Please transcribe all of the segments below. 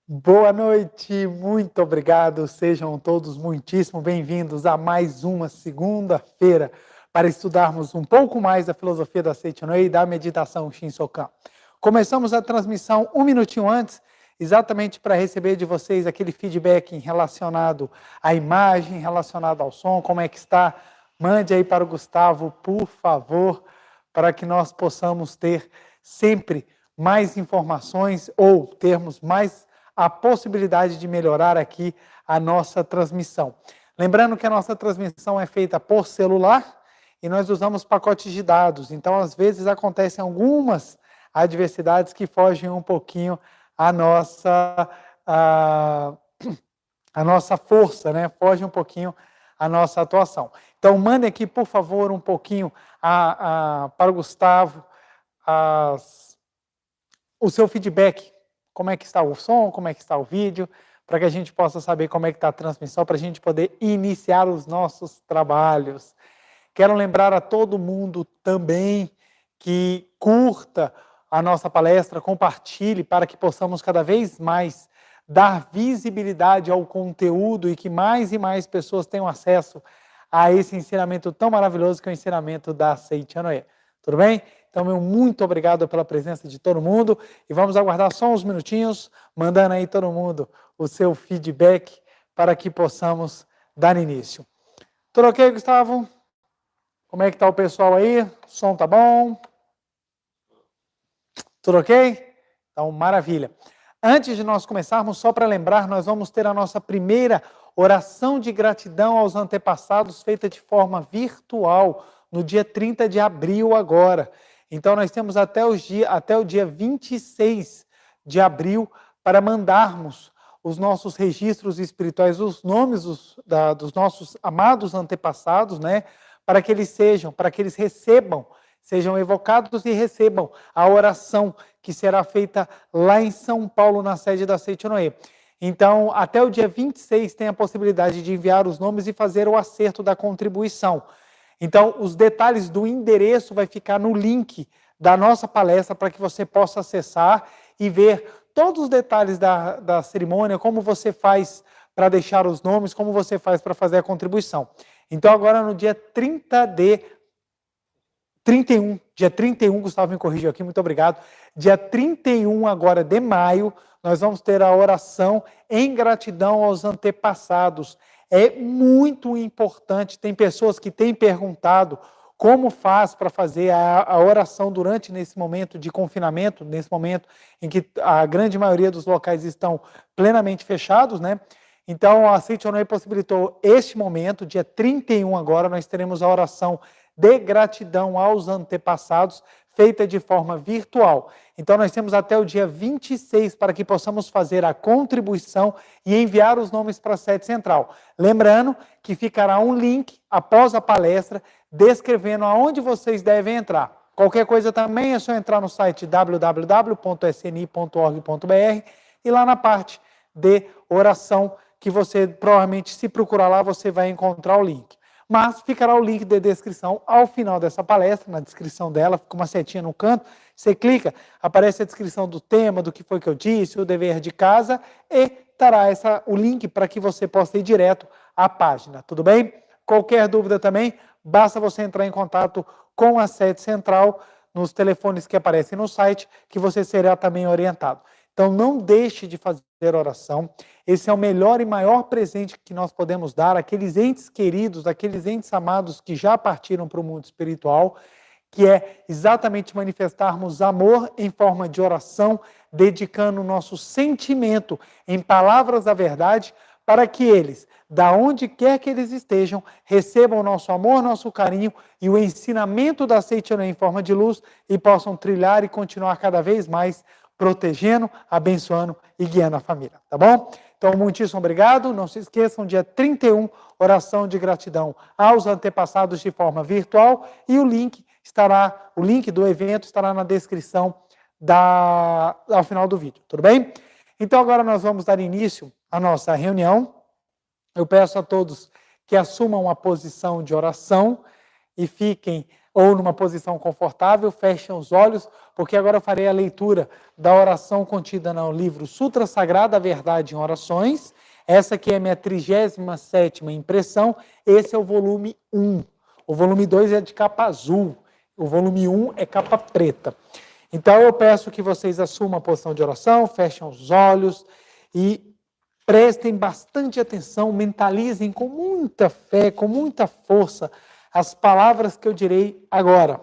Boa noite, muito obrigado. Sejam todos muitíssimo bem-vindos a mais uma segunda-feira para estudarmos um pouco mais da filosofia da Seitonei e da meditação Shinsokan. Começamos a transmissão um minutinho antes, exatamente para receber de vocês aquele feedback relacionado à imagem, relacionado ao som, como é que está. Mande aí para o Gustavo, por favor, para que nós possamos ter sempre mais informações ou termos mais a possibilidade de melhorar aqui a nossa transmissão. Lembrando que a nossa transmissão é feita por celular e nós usamos pacotes de dados, então às vezes acontecem algumas adversidades que fogem um pouquinho a nossa força, né? Foge um pouquinho a nossa atuação. Então mandem aqui, por favor, um pouquinho para o Gustavo o seu feedback. Como é que está o som, como é que está o vídeo, para que a gente possa saber como é que está a transmissão, para a gente poder iniciar os nossos trabalhos. Quero lembrar a todo mundo também que curta a nossa palestra, compartilhe para que possamos cada vez mais dar visibilidade ao conteúdo e que mais e mais pessoas tenham acesso a esse ensinamento tão maravilhoso que é o ensinamento da Seiichi Noe. Tudo bem? Então, meu muito obrigado pela presença de todo mundo e vamos aguardar só uns minutinhos, mandando aí todo mundo o seu feedback para que possamos dar início. Tudo ok, Gustavo? Como é que está o pessoal aí? O som tá bom? Tudo ok? Então, maravilha. Antes de nós começarmos, só para lembrar, nós vamos ter a nossa primeira oração de gratidão aos antepassados, feita de forma virtual, no dia 30 de abril agora. Então, nós temos até o dia 26 de abril para mandarmos os nossos registros espirituais, os nomes dos nossos amados antepassados, né? Para que eles recebam, sejam evocados e recebam a oração que será feita lá em São Paulo, na sede da Seiichi Noe. Então, até o dia 26 tem a possibilidade de enviar os nomes e fazer o acerto da contribuição. Então, os detalhes do endereço vai ficar no link da nossa palestra para que você possa acessar e ver todos os detalhes da cerimônia, como você faz para deixar os nomes, como você faz para fazer a contribuição. Então, agora no dia 31, Gustavo me corrigiu aqui, muito obrigado. Dia 31 agora de maio, nós vamos ter a oração em gratidão aos antepassados. É muito importante, tem pessoas que têm perguntado como faz para fazer a oração nesse momento de confinamento, nesse momento em que a grande maioria dos locais estão plenamente fechados, né? Então, a Seiichi Noe possibilitou este momento, dia 31 agora, nós teremos a oração de gratidão aos antepassados, feita de forma virtual. Então, nós temos até o dia 26 para que possamos fazer a contribuição e enviar os nomes para a sede central. Lembrando que ficará um link após a palestra descrevendo aonde vocês devem entrar. Qualquer coisa também é só entrar no site www.sni.org.br e lá na parte de oração, que você provavelmente, se procurar lá, você vai encontrar o link. Mas ficará o link de descrição ao final dessa palestra, na descrição dela, fica uma setinha no canto, você clica, aparece a descrição do tema, do que foi que eu disse, o dever de casa, e estará o link para que você possa ir direto à página, tudo bem? Qualquer dúvida também, basta você entrar em contato com a sede central, nos telefones que aparecem no site, que você será também orientado. Então, não deixe de fazer oração. Esse é o melhor e maior presente que nós podemos dar àqueles entes queridos, àqueles entes amados que já partiram para o mundo espiritual, que é exatamente manifestarmos amor em forma de oração, dedicando o nosso sentimento em palavras da verdade, para que eles, da onde quer que eles estejam, recebam o nosso amor, nosso carinho e o ensinamento da Seiichi Noe em forma de luz e possam trilhar e continuar cada vez mais protegendo, abençoando e guiando a família, tá bom? Então, muitíssimo obrigado. Não se esqueçam, dia 31, oração de gratidão aos antepassados de forma virtual e o link do evento estará na descrição ao final do vídeo, tudo bem? Então, agora nós vamos dar início à nossa reunião. Eu peço a todos que assumam a posição de oração e fiquem ou numa posição confortável, fechem os olhos, porque agora eu farei a leitura da oração contida no livro Sutra Sagrada, a Verdade em Orações. Essa aqui é a minha 37ª impressão, esse é o volume 1. O volume 2 é de capa azul, o volume 1 é capa preta. Então eu peço que vocês assumam a posição de oração, fechem os olhos e prestem bastante atenção, mentalizem com muita fé, com muita força, as palavras que eu direi agora.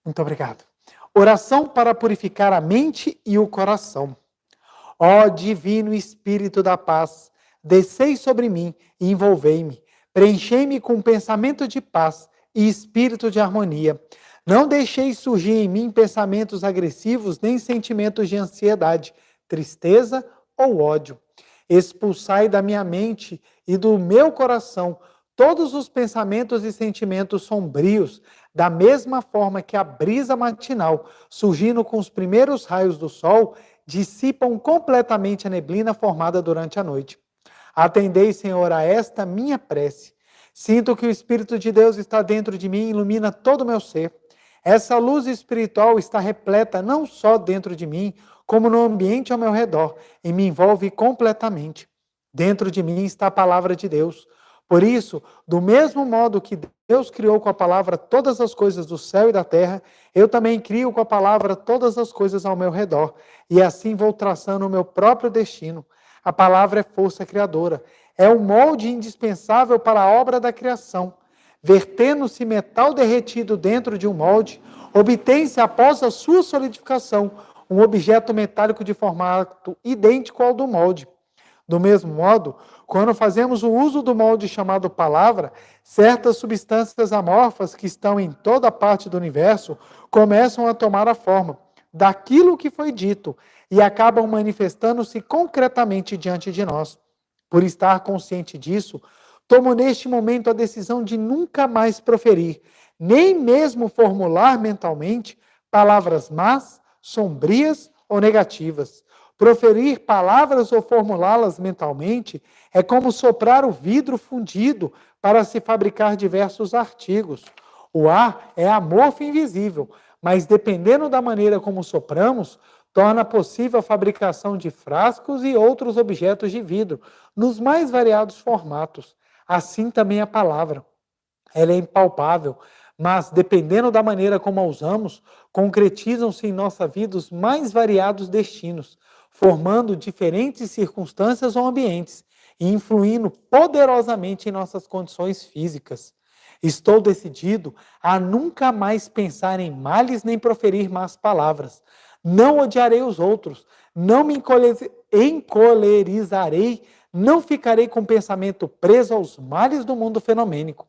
Muito obrigado. Oração para purificar a mente e o coração. Ó Divino Espírito da Paz, descei sobre mim e envolvei-me. Preenchei-me com pensamento de paz e espírito de harmonia. Não deixeis surgir em mim pensamentos agressivos nem sentimentos de ansiedade, tristeza ou ódio. Expulsai da minha mente e do meu coração todos os pensamentos e sentimentos sombrios, da mesma forma que a brisa matinal, surgindo com os primeiros raios do sol, dissipam completamente a neblina formada durante a noite. Atendei, Senhor, a esta minha prece. Sinto que o Espírito de Deus está dentro de mim e ilumina todo o meu ser. Essa luz espiritual está repleta não só dentro de mim, como no ambiente ao meu redor, e me envolve completamente. Dentro de mim está a palavra de Deus. Por isso, do mesmo modo que Deus criou com a palavra todas as coisas do céu e da terra, eu também crio com a palavra todas as coisas ao meu redor, e assim vou traçando o meu próprio destino. A palavra é força criadora, é um molde indispensável para a obra da criação. Vertendo-se metal derretido dentro de um molde, obtém-se após a sua solidificação um objeto metálico de formato idêntico ao do molde. Do mesmo modo, quando fazemos o uso do molde chamado palavra, certas substâncias amorfas que estão em toda parte do universo começam a tomar a forma daquilo que foi dito e acabam manifestando-se concretamente diante de nós. Por estar consciente disso, tomo neste momento a decisão de nunca mais proferir, nem mesmo formular mentalmente, palavras más, sombrias ou negativas. Proferir palavras ou formulá-las mentalmente é como soprar o vidro fundido para se fabricar diversos artigos. O ar é amorfo e invisível, mas dependendo da maneira como sopramos, torna possível a fabricação de frascos e outros objetos de vidro, nos mais variados formatos. Assim também a palavra. Ela é impalpável, mas dependendo da maneira como a usamos, concretizam-se em nossa vida os mais variados destinos, formando diferentes circunstâncias ou ambientes e influindo poderosamente em nossas condições físicas. Estou decidido a nunca mais pensar em males nem proferir más palavras. Não odiarei os outros, não me encolerizarei, não ficarei com o pensamento preso aos males do mundo fenomênico.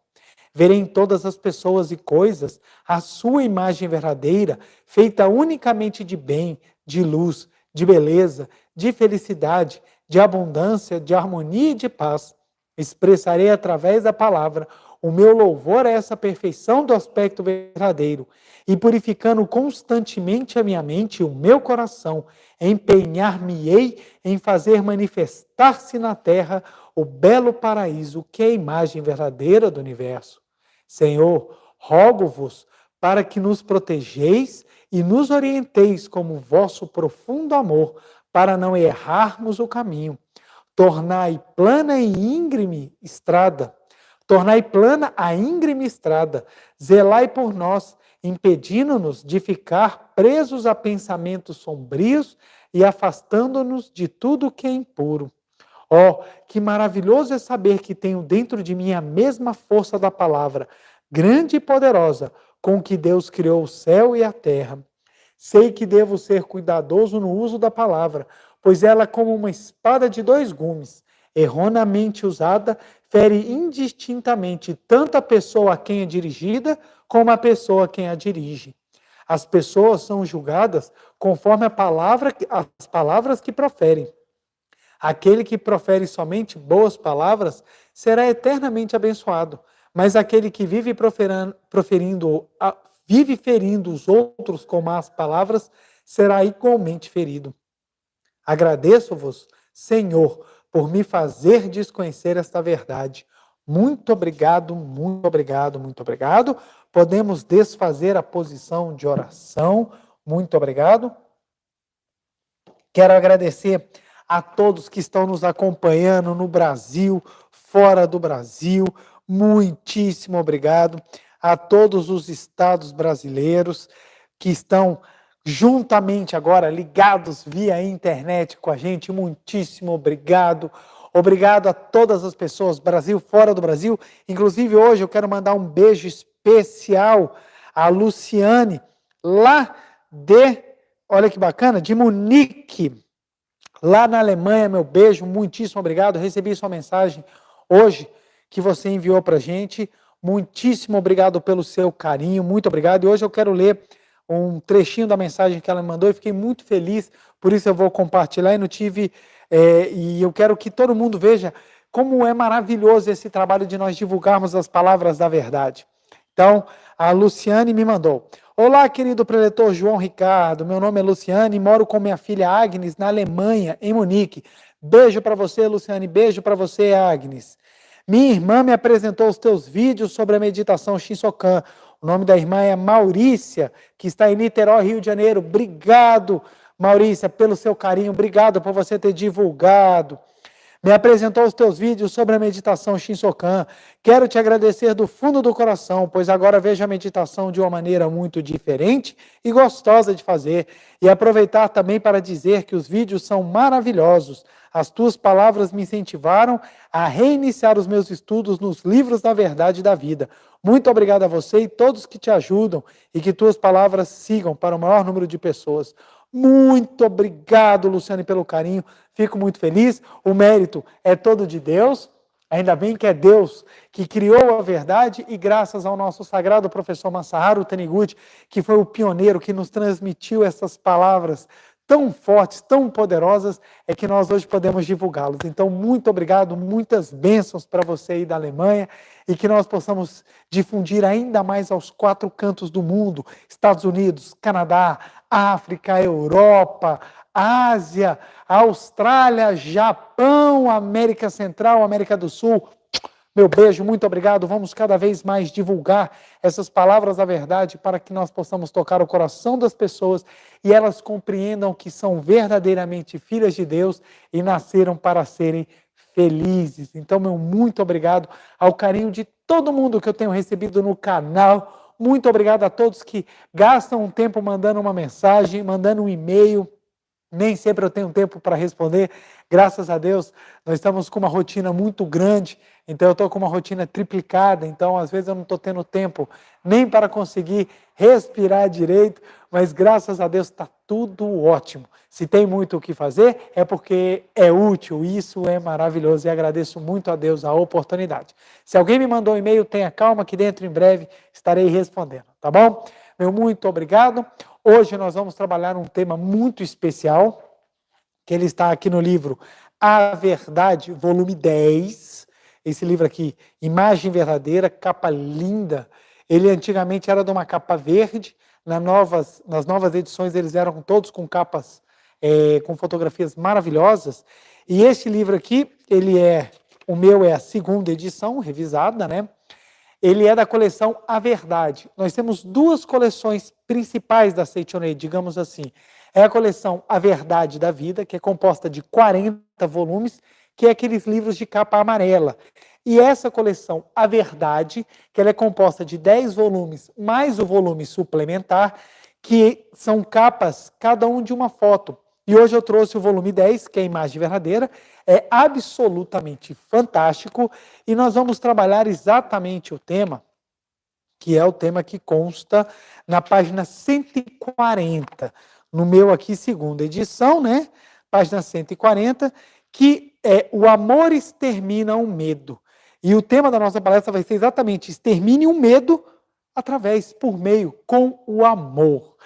Verei em todas as pessoas e coisas a sua imagem verdadeira, feita unicamente de bem, de luz, de beleza, de felicidade, de abundância, de harmonia e de paz. Expressarei através da palavra o meu louvor a essa perfeição do aspecto verdadeiro e, purificando constantemente a minha mente e o meu coração, empenhar-me-ei em fazer manifestar-se na terra o belo paraíso que é a imagem verdadeira do universo. Senhor, rogo-vos para que nos protegeis e nos orienteis como vosso profundo amor, para não errarmos o caminho. Tornai plana e íngreme estrada, tornai plana a íngreme estrada, zelai por nós, impedindo-nos de ficar presos a pensamentos sombrios e afastando-nos de tudo que é impuro. Oh, que maravilhoso é saber que tenho dentro de mim a mesma força da palavra, grande e poderosa, com que Deus criou o céu e a terra. Sei que devo ser cuidadoso no uso da palavra, pois ela, como uma espada de 2 gumes, erroneamente usada, fere indistintamente tanto a pessoa a quem é dirigida, como a pessoa a quem a dirige. As pessoas são julgadas conforme as palavras que proferem. Aquele que profere somente boas palavras será eternamente abençoado, mas aquele que vive ferindo os outros com más palavras será igualmente ferido. Agradeço-vos, Senhor, por me fazer desconhecer esta verdade. Muito obrigado, muito obrigado, muito obrigado. Podemos desfazer a posição de oração. Muito obrigado. Quero agradecer a todos que estão nos acompanhando no Brasil, fora do Brasil. Muitíssimo obrigado a todos os estados brasileiros que estão juntamente agora ligados via internet com a gente. Muitíssimo obrigado. Obrigado a todas as pessoas, Brasil, fora do Brasil. Inclusive, hoje eu quero mandar um beijo especial à Luciane, lá olha que bacana, de Munique, lá na Alemanha. Meu beijo, muitíssimo obrigado. Recebi sua mensagem hoje que você enviou para a gente. Muitíssimo obrigado pelo seu carinho, muito obrigado. E hoje eu quero ler um trechinho da mensagem que ela me mandou e fiquei muito feliz, por isso eu vou compartilhar e eu quero que todo mundo veja como é maravilhoso esse trabalho de nós divulgarmos as palavras da verdade. Então, a Luciane me mandou. Olá, querido preletor João Ricardo, meu nome é Luciane e moro com minha filha Agnes na Alemanha, em Munique. Beijo para você, Luciane, beijo para você, Agnes. Minha irmã me apresentou os teus vídeos sobre a meditação Shinsokan. O nome da irmã é Maurícia, que está em Niterói, Rio de Janeiro. Obrigado, Maurícia, pelo seu carinho. Obrigado por você ter divulgado. Me apresentou os teus vídeos sobre a meditação Shinsokan. Quero te agradecer do fundo do coração, pois agora vejo a meditação de uma maneira muito diferente e gostosa de fazer. E aproveitar também para dizer que os vídeos são maravilhosos. As tuas palavras me incentivaram a reiniciar os meus estudos nos livros da verdade da vida. Muito obrigado a você e todos que te ajudam e que tuas palavras sigam para o maior número de pessoas. Muito obrigado, Luciane, pelo carinho. Fico muito feliz. O mérito é todo de Deus. Ainda bem que é Deus que criou a verdade e graças ao nosso sagrado professor Masaharu Taniguchi, que foi o pioneiro que nos transmitiu essas palavras tão fortes, tão poderosas, é que nós hoje podemos divulgá-los. Então, muito obrigado, muitas bênçãos para você aí da Alemanha e que nós possamos difundir ainda mais aos 4 cantos do mundo, Estados Unidos, Canadá, África, Europa, Ásia, Austrália, Japão, América Central, América do Sul. Meu beijo, muito obrigado. Vamos cada vez mais divulgar essas palavras da verdade para que nós possamos tocar o coração das pessoas e elas compreendam que são verdadeiramente filhas de Deus e nasceram para serem felizes. Então, meu muito obrigado ao carinho de todo mundo que eu tenho recebido no canal. Muito obrigado a todos que gastam um tempo mandando uma mensagem, mandando um e-mail. Nem sempre eu tenho tempo para responder, graças a Deus, nós estamos com uma rotina muito grande, então eu estou com uma rotina triplicada, então às vezes eu não estou tendo tempo nem para conseguir respirar direito, mas graças a Deus está tudo ótimo. Se tem muito o que fazer, é porque é útil, isso é maravilhoso e agradeço muito a Deus a oportunidade. Se alguém me mandou um e-mail, tenha calma que dentro em breve estarei respondendo, tá bom? Meu muito obrigado. Hoje nós vamos trabalhar um tema muito especial, que ele está aqui no livro A Verdade, volume 10. Esse livro aqui, Imagem Verdadeira, capa linda. Ele antigamente era de uma capa verde, nas novas edições eles eram todos com capas, com fotografias maravilhosas. E esse livro aqui, o meu é a 2ª edição, revisada, né? Ele é da coleção A Verdade. Nós temos 2 coleções principais da Seichonei, digamos assim. É a coleção A Verdade da Vida, que é composta de 40 volumes, que é aqueles livros de capa amarela. E essa coleção A Verdade, que ela é composta de 10 volumes, mais o volume suplementar, que são capas, cada um de uma foto. E hoje eu trouxe o volume 10, que é a Imagem Verdadeira, é absolutamente fantástico, e nós vamos trabalhar exatamente o tema, que é o tema que consta na página 140, no meu aqui 2ª edição, né? Página 140, que é o amor extermina o medo. E o tema da nossa palestra vai ser exatamente extermine o medo por meio, com o amor.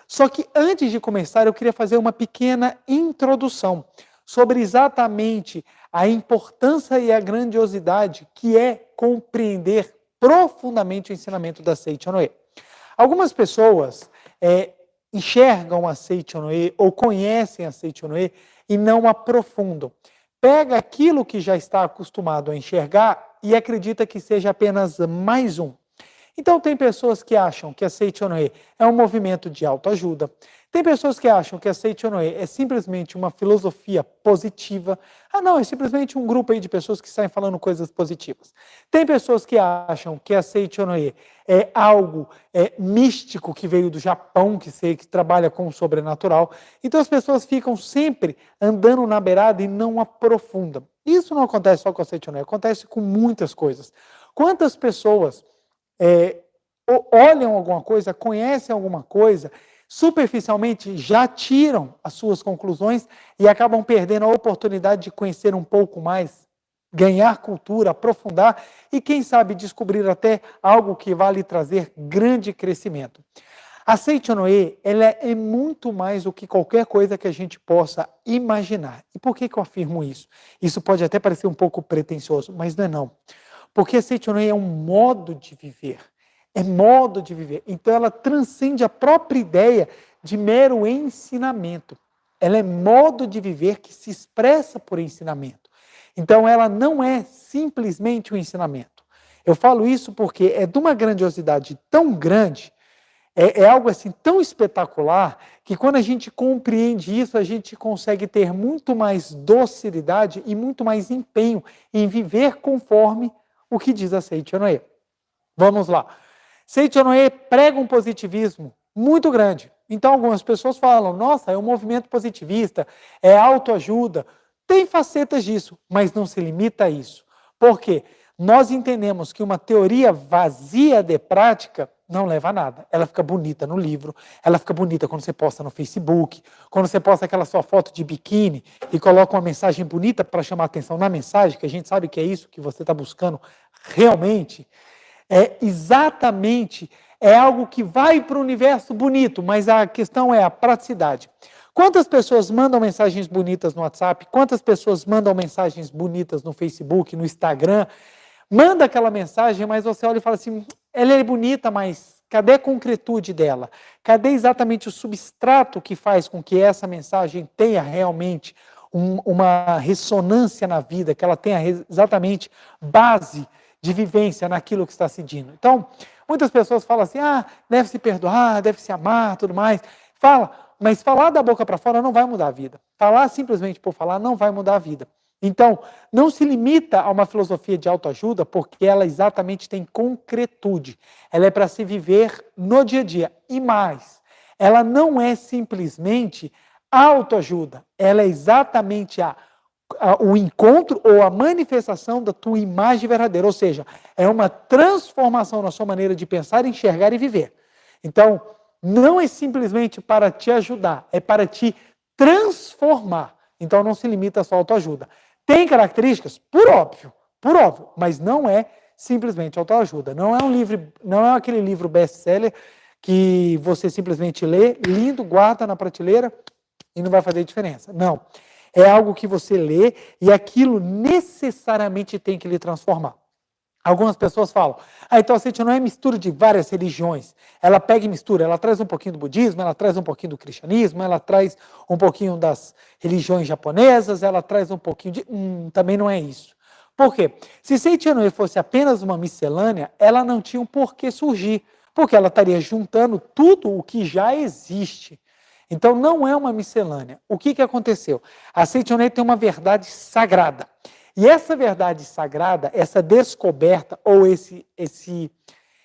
Só que antes de começar, eu queria fazer uma pequena introdução sobre exatamente a importância e a grandiosidade que é compreender profundamente o ensinamento da Seichonoe. Algumas pessoas enxergam a Seichonoe ou conhecem a Seichonoe e não aprofundam. Pega aquilo que já está acostumado a enxergar e acredita que seja apenas mais um. Então, tem pessoas que acham que a Seichonoye é um movimento de autoajuda. Tem pessoas que acham que a Seichonoye é simplesmente uma filosofia positiva. Ah, não, é simplesmente um grupo aí de pessoas que saem falando coisas positivas. Tem pessoas que acham que a Seichonoye é algo místico que veio do Japão, que trabalha com o sobrenatural. Então, as pessoas ficam sempre andando na beirada e não aprofundam. Isso não acontece só com a Seichonoye, acontece com muitas coisas. Quantas pessoas olham alguma coisa, conhecem alguma coisa, superficialmente já tiram as suas conclusões e acabam perdendo a oportunidade de conhecer um pouco mais, ganhar cultura, aprofundar e, quem sabe, descobrir até algo que vai lhe trazer grande crescimento. A Seichonoye, ela é muito mais do que qualquer coisa que a gente possa imaginar. E por que eu afirmo isso? Isso pode até parecer um pouco pretensioso, mas não é não. Porque a Seichonoye é um modo de viver. É modo de viver. Então ela transcende a própria ideia de mero ensinamento. Ela é modo de viver que se expressa por ensinamento. Então ela não é simplesmente um ensinamento. Eu falo isso porque é de uma grandiosidade tão grande, é algo assim tão espetacular, que quando a gente compreende isso, a gente consegue ter muito mais docilidade e muito mais empenho em viver conforme o que diz a Seichonoye. Vamos lá. Seichonoye prega um positivismo muito grande. Então algumas pessoas falam, nossa, é um movimento positivista, é autoajuda. Tem facetas disso, mas não se limita a isso. Por quê? Nós entendemos que uma teoria vazia de prática não leva a nada. Ela fica bonita no livro, ela fica bonita quando você posta no Facebook, quando você posta aquela sua foto de biquíni e coloca uma mensagem bonita para chamar a atenção na mensagem, que a gente sabe que é isso que você está buscando realmente. É algo que vai para o universo bonito, mas a questão é a praticidade. Quantas pessoas mandam mensagens bonitas no WhatsApp? Quantas pessoas mandam mensagens bonitas no Facebook, no Instagram? Manda aquela mensagem, mas você olha e fala assim, ela é bonita, mas cadê a concretude dela? Cadê exatamente o substrato que faz com que essa mensagem tenha realmente uma ressonância na vida, que ela tenha exatamente base de vivência naquilo que está seguindo? Então, muitas pessoas falam assim, deve se perdoar, deve se amar, tudo mais. Fala, mas falar da boca para fora não vai mudar a vida. Falar simplesmente por falar não vai mudar a vida. Então, não se limita a uma filosofia de autoajuda, porque ela exatamente tem concretude. Ela é para se viver no dia a dia. E mais, ela não é simplesmente autoajuda. Ela é exatamente o encontro ou a manifestação da tua imagem verdadeira. Ou seja, é uma transformação na sua maneira de pensar, enxergar e viver. Então, não é simplesmente para te ajudar, é para te transformar. Então, não se limita a sua autoajuda. Tem características? Por óbvio, mas não é simplesmente autoajuda. Não é aquele livro best-seller que você simplesmente lê, lindo, guarda na prateleira e não vai fazer diferença. Não. É algo que você lê e aquilo necessariamente tem que lhe transformar. Algumas pessoas falam, então a Seichonoye é mistura de várias religiões. Ela pega e mistura, ela traz um pouquinho do budismo, ela traz um pouquinho do cristianismo, ela traz um pouquinho das religiões japonesas, ela traz um pouquinho de... também não é isso. Por quê? Se Seichonoye fosse apenas uma miscelânea, ela não tinha um porquê surgir, porque ela estaria juntando tudo o que já existe. Então não é uma miscelânea. O que aconteceu? A Seichonoye tem uma verdade sagrada. E essa verdade sagrada, essa descoberta ou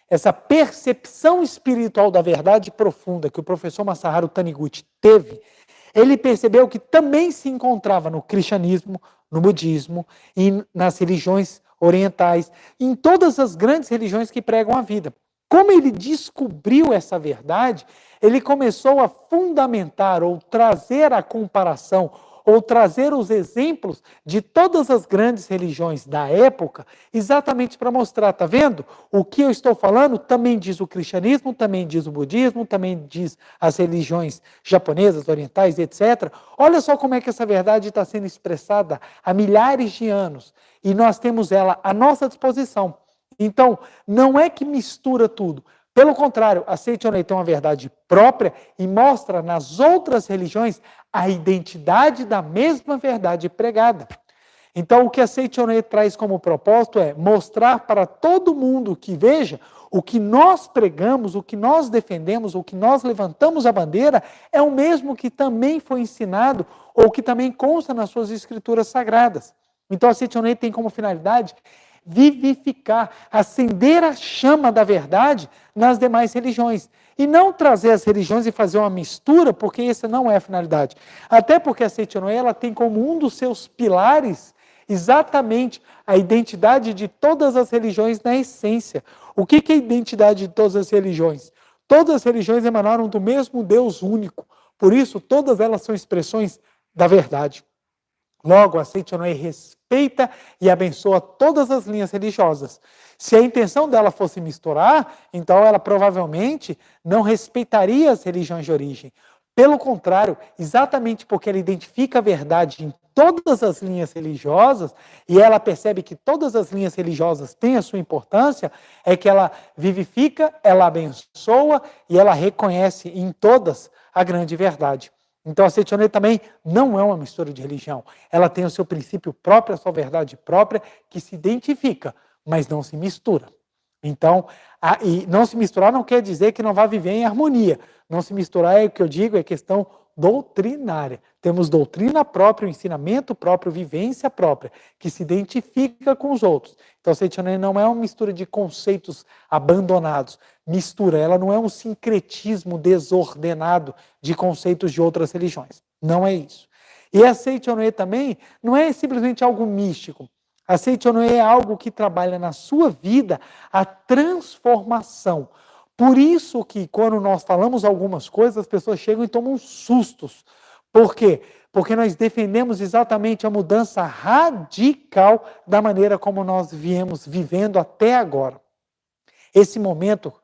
essa percepção espiritual da verdade profunda que o professor Masaharu Taniguchi teve, ele percebeu que também se encontrava no cristianismo, no budismo e nas religiões orientais, em todas as grandes religiões que pregam a vida. Como ele descobriu essa verdade, ele começou a fundamentar ou trazer a comparação ou trazer os exemplos de todas as grandes religiões da época, exatamente para mostrar, tá vendo? O que eu estou falando também diz o cristianismo, também diz o budismo, também diz as religiões japonesas, orientais, etc. Olha só como é que essa verdade está sendo expressada há milhares de anos, e nós temos ela à nossa disposição. Então, não é que mistura tudo. Pelo contrário, a Seichonoye tem uma verdade própria e mostra nas outras religiões a identidade da mesma verdade pregada. Então, o que a Seichonoye traz como propósito é mostrar para todo mundo que veja o que nós pregamos, o que nós defendemos, o que nós levantamos a bandeira é o mesmo que também foi ensinado ou que também consta nas suas escrituras sagradas. Então, a Seichonoye tem como finalidade vivificar, acender a chama da verdade nas demais religiões. E não trazer as religiões e fazer uma mistura, porque essa não é a finalidade. Até porque a Seichonoye, ela tem como um dos seus pilares exatamente a identidade de todas as religiões na essência. O que é a identidade de todas as religiões? Todas as religiões emanaram do mesmo Deus único. Por isso, todas elas são expressões da verdade. Logo, a Seichonoye respeita e abençoa todas as linhas religiosas. Se a intenção dela fosse misturar, então ela provavelmente não respeitaria as religiões de origem. Pelo contrário, exatamente porque ela identifica a verdade em todas as linhas religiosas e ela percebe que todas as linhas religiosas têm a sua importância, é que ela vivifica, ela abençoa e ela reconhece em todas a grande verdade. Então a Seichonoye também não é uma mistura de religião. Ela tem o seu princípio próprio, a sua verdade própria, que se identifica, mas não se mistura. Então, e não se misturar não quer dizer que não vai viver em harmonia. Não se misturar é o que eu digo, é questão doutrinária. Temos doutrina própria, ensinamento próprio, vivência própria, que se identifica com os outros. Então, a Seichonoye não é uma mistura de conceitos abandonados. Mistura, ela não é um sincretismo desordenado de conceitos de outras religiões. Não é isso. E a Seichonoye também não é simplesmente algo místico. A Seichonoye é algo que trabalha na sua vida a transformação. Por isso que quando nós falamos algumas coisas, as pessoas chegam e tomam sustos. Por quê? Porque nós defendemos exatamente a mudança radical da maneira como nós viemos vivendo até agora. Esse momento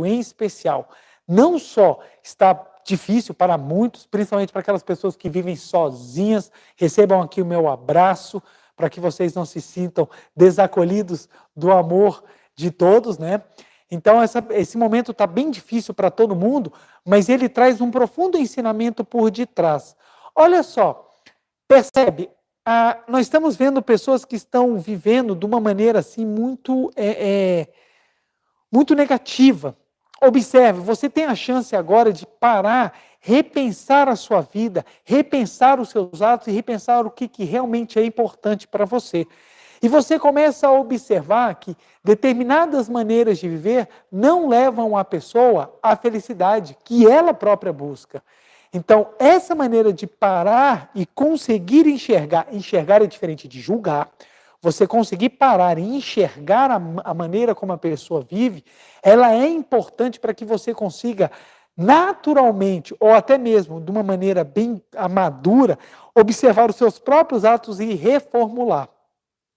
em especial, não só está difícil para muitos, principalmente para aquelas pessoas que vivem sozinhas, recebam aqui o meu abraço, para que vocês não se sintam desacolhidos do amor de todos, né? Então, esse momento está bem difícil para todo mundo, mas ele traz um profundo ensinamento por detrás. Olha só, percebe? Nós estamos vendo pessoas que estão vivendo de uma maneira assim muito negativa. Observe, você tem a chance agora de parar, repensar a sua vida, repensar os seus atos e repensar o que realmente é importante para você. E você começa a observar que determinadas maneiras de viver não levam a pessoa à felicidade que ela própria busca. Então, essa maneira de parar e conseguir enxergar é diferente de julgar, você conseguir parar e enxergar a maneira como a pessoa vive, ela é importante para que você consiga naturalmente, ou até mesmo de uma maneira bem madura, observar os seus próprios atos e reformular.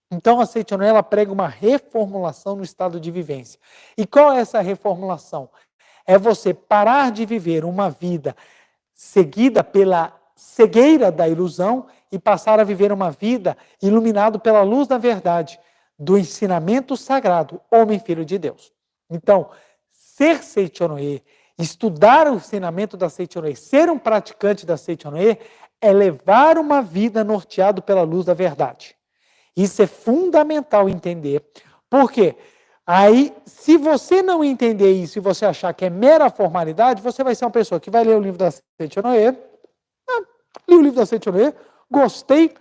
Então a Seichonoye, ela prega uma reformulação no estado de vivência. E qual é essa reformulação? É você parar de viver uma vida seguida pela cegueira da ilusão e passar a viver uma vida iluminado pela luz da verdade, do ensinamento sagrado, homem filho de Deus. Então, ser Seichonoye, estudar o ensinamento da Seichonoye, ser um praticante da Seichonoye, é levar uma vida norteado pela luz da verdade. Isso é fundamental entender. Por quê? Aí, se você não entender isso e você achar que é mera formalidade, você vai ser uma pessoa que vai ler o livro da Seichonoye, li o livro da Seichonoye, gostei,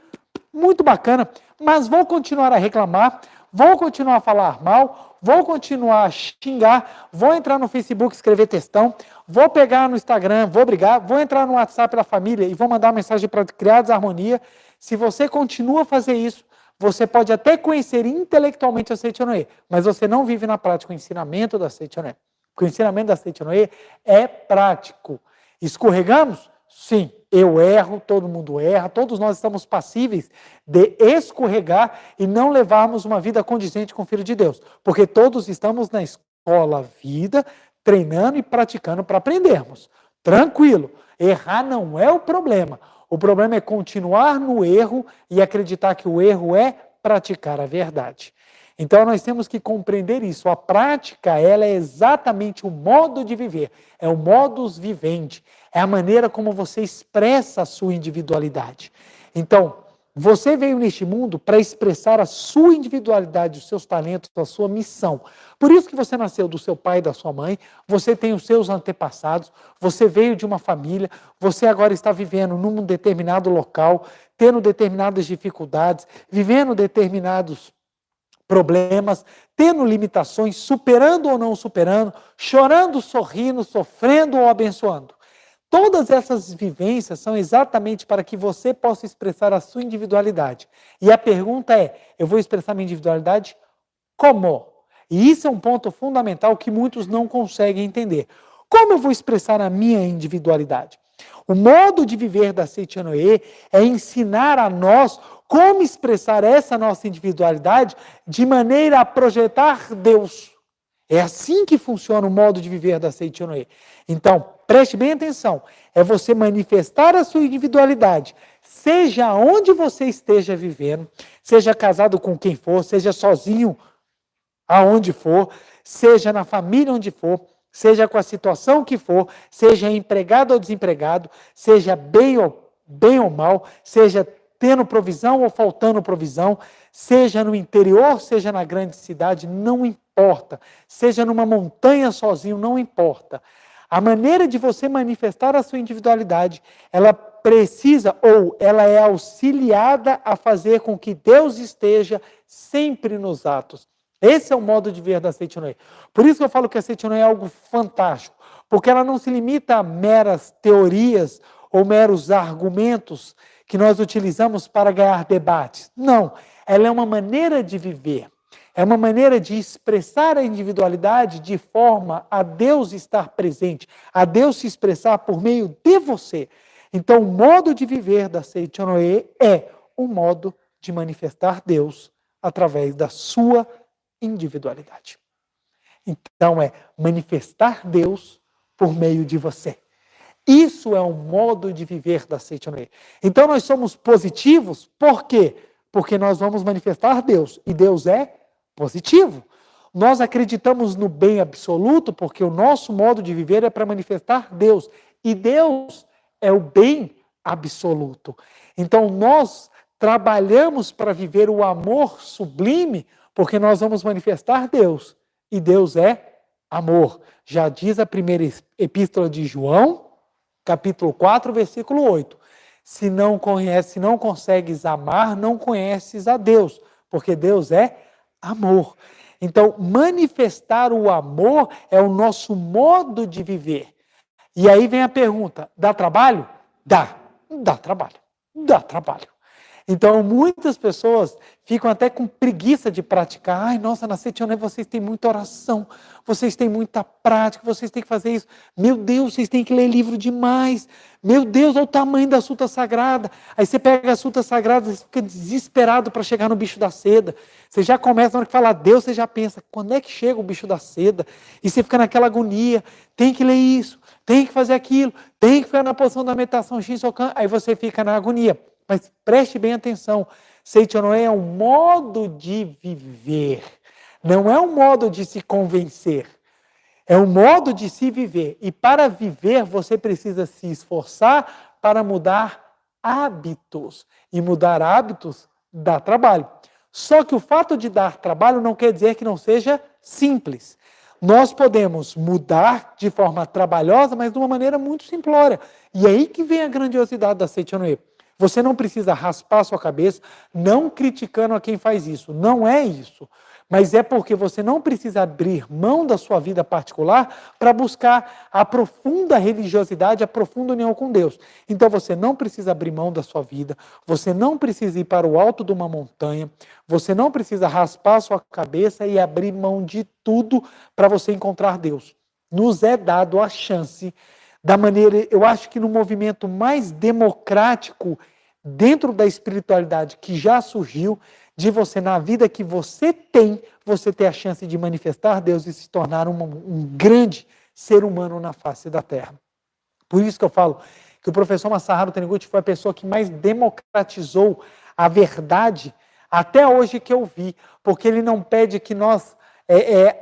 muito bacana, mas vou continuar a reclamar, vou continuar a falar mal, vou continuar a xingar, vou entrar no Facebook escrever textão, vou pegar no Instagram, vou brigar, vou entrar no WhatsApp da família e vou mandar uma mensagem para criar desarmonia. Se você continua a fazer isso, você pode até conhecer intelectualmente a Seichonoye, mas você não vive na prática o ensinamento da Seichonoye. Porque o ensinamento da Seichonoye é prático. Escorregamos? Sim, eu erro, todo mundo erra, todos nós estamos passíveis de escorregar e não levarmos uma vida condizente com o Filho de Deus. Porque todos estamos na escola vida, treinando e praticando para aprendermos. Tranquilo, errar não é o problema. O problema é continuar no erro e acreditar que o erro é praticar a verdade. Então nós temos que compreender isso. A prática, ela é exatamente o modo de viver, é o modus vivendi, é a maneira como você expressa a sua individualidade. Então, Você veio neste mundo para expressar a sua individualidade, os seus talentos, a sua missão. Por isso que você nasceu do seu pai e da sua mãe, você tem os seus antepassados, você veio de uma família, você agora está vivendo num determinado local, tendo determinadas dificuldades, vivendo determinados problemas, tendo limitações, superando ou não superando, chorando, sorrindo, sofrendo ou abençoando. Todas essas vivências são exatamente para que você possa expressar a sua individualidade. E a pergunta é, eu vou expressar minha individualidade como? E isso é um ponto fundamental que muitos não conseguem entender. Como eu vou expressar a minha individualidade? O modo de viver da Seichonoye é ensinar a nós como expressar essa nossa individualidade de maneira a projetar Deus. É assim que funciona o modo de viver da Seichonoye. Então, preste bem atenção, é você manifestar a sua individualidade, seja onde você esteja vivendo, seja casado com quem for, seja sozinho aonde for, seja na família onde for, seja com a situação que for, seja empregado ou desempregado, seja bem ou mal, seja tendo provisão ou faltando provisão, seja no interior, seja na grande cidade, não importa, seja numa montanha sozinho, não importa. A maneira de você manifestar a sua individualidade, ela precisa ou ela é auxiliada a fazer com que Deus esteja sempre nos atos. Esse é o modo de ver da Seichonoye. Por isso que eu falo que a Seichonoye é algo fantástico, porque ela não se limita a meras teorias ou meros argumentos que nós utilizamos para ganhar debates. Não, ela é uma maneira de viver. É uma maneira de expressar a individualidade de forma a Deus estar presente, a Deus se expressar por meio de você. Então, o modo de viver da Seichonoye é um modo de manifestar Deus através da sua individualidade. Então, é manifestar Deus por meio de você. Isso é um modo de viver da Seichonoye. Então, nós somos positivos, por quê? Porque nós vamos manifestar Deus, e Deus é positivo. Nós acreditamos no bem absoluto porque o nosso modo de viver é para manifestar Deus. E Deus é o bem absoluto. Então nós trabalhamos para viver o amor sublime porque nós vamos manifestar Deus. E Deus é amor. Já diz a primeira epístola de João, capítulo 4, versículo 8. Se não consegues amar, não conheces a Deus, porque Deus é amor. Então, manifestar o amor é o nosso modo de viver. E aí vem a pergunta, dá trabalho? Dá trabalho, dá trabalho. Então, muitas pessoas ficam até com preguiça de praticar. Ai, nossa, na Seichonoye vocês têm muita oração, vocês têm muita prática, vocês têm que fazer isso. Meu Deus, vocês têm que ler livro demais. Meu Deus, olha o tamanho da Suta Sagrada. Aí você pega a Suta Sagrada e fica desesperado para chegar no bicho da seda. Você já começa, na hora que fala Deus, você já pensa, quando é que chega o bicho da seda? E você fica naquela agonia, tem que ler isso, tem que fazer aquilo, tem que ficar na posição da meditação Shinsokan. Aí você fica na agonia. Mas preste bem atenção, Seichonoye é um modo de viver, não é um modo de se convencer, é um modo de se viver. E para viver você precisa se esforçar para mudar hábitos. E mudar hábitos dá trabalho. Só que o fato de dar trabalho não quer dizer que não seja simples. Nós podemos mudar de forma trabalhosa, mas de uma maneira muito simplória. E é aí que vem a grandiosidade da Seichonoye. Você não precisa raspar a sua cabeça, não criticando a quem faz isso. Não é isso. Mas é porque você não precisa abrir mão da sua vida particular para buscar a profunda religiosidade, a profunda união com Deus. Então você não precisa abrir mão da sua vida, você não precisa ir para o alto de uma montanha, você não precisa raspar a sua cabeça e abrir mão de tudo para você encontrar Deus. Nos é dado a chance da maneira, eu acho que no movimento mais democrático dentro da espiritualidade que já surgiu, de você, na vida que você ter a chance de manifestar Deus e se tornar um grande ser humano na face da Terra. Por isso que eu falo que o professor Masaharu Taniguchi foi a pessoa que mais democratizou a verdade até hoje que eu vi, porque ele não pede que nós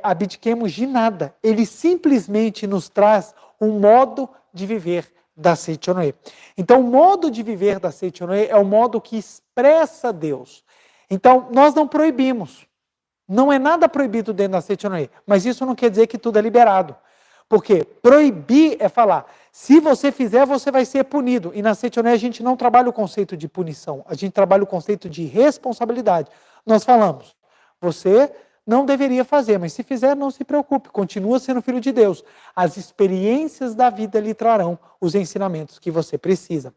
abdiquemos de nada, ele simplesmente nos traz um modo de viver da Seichonoye. Então, o modo de viver da Seichonoye é o modo que expressa Deus. Então, nós não proibimos. Não é nada proibido dentro da Seichonoye, mas isso não quer dizer que tudo é liberado. Porque proibir é falar, se você fizer, você vai ser punido. E na Seichonoye a gente não trabalha o conceito de punição, a gente trabalha o conceito de responsabilidade. Nós falamos, você não deveria fazer, mas se fizer, não se preocupe, continua sendo filho de Deus. As experiências da vida lhe trarão os ensinamentos que você precisa.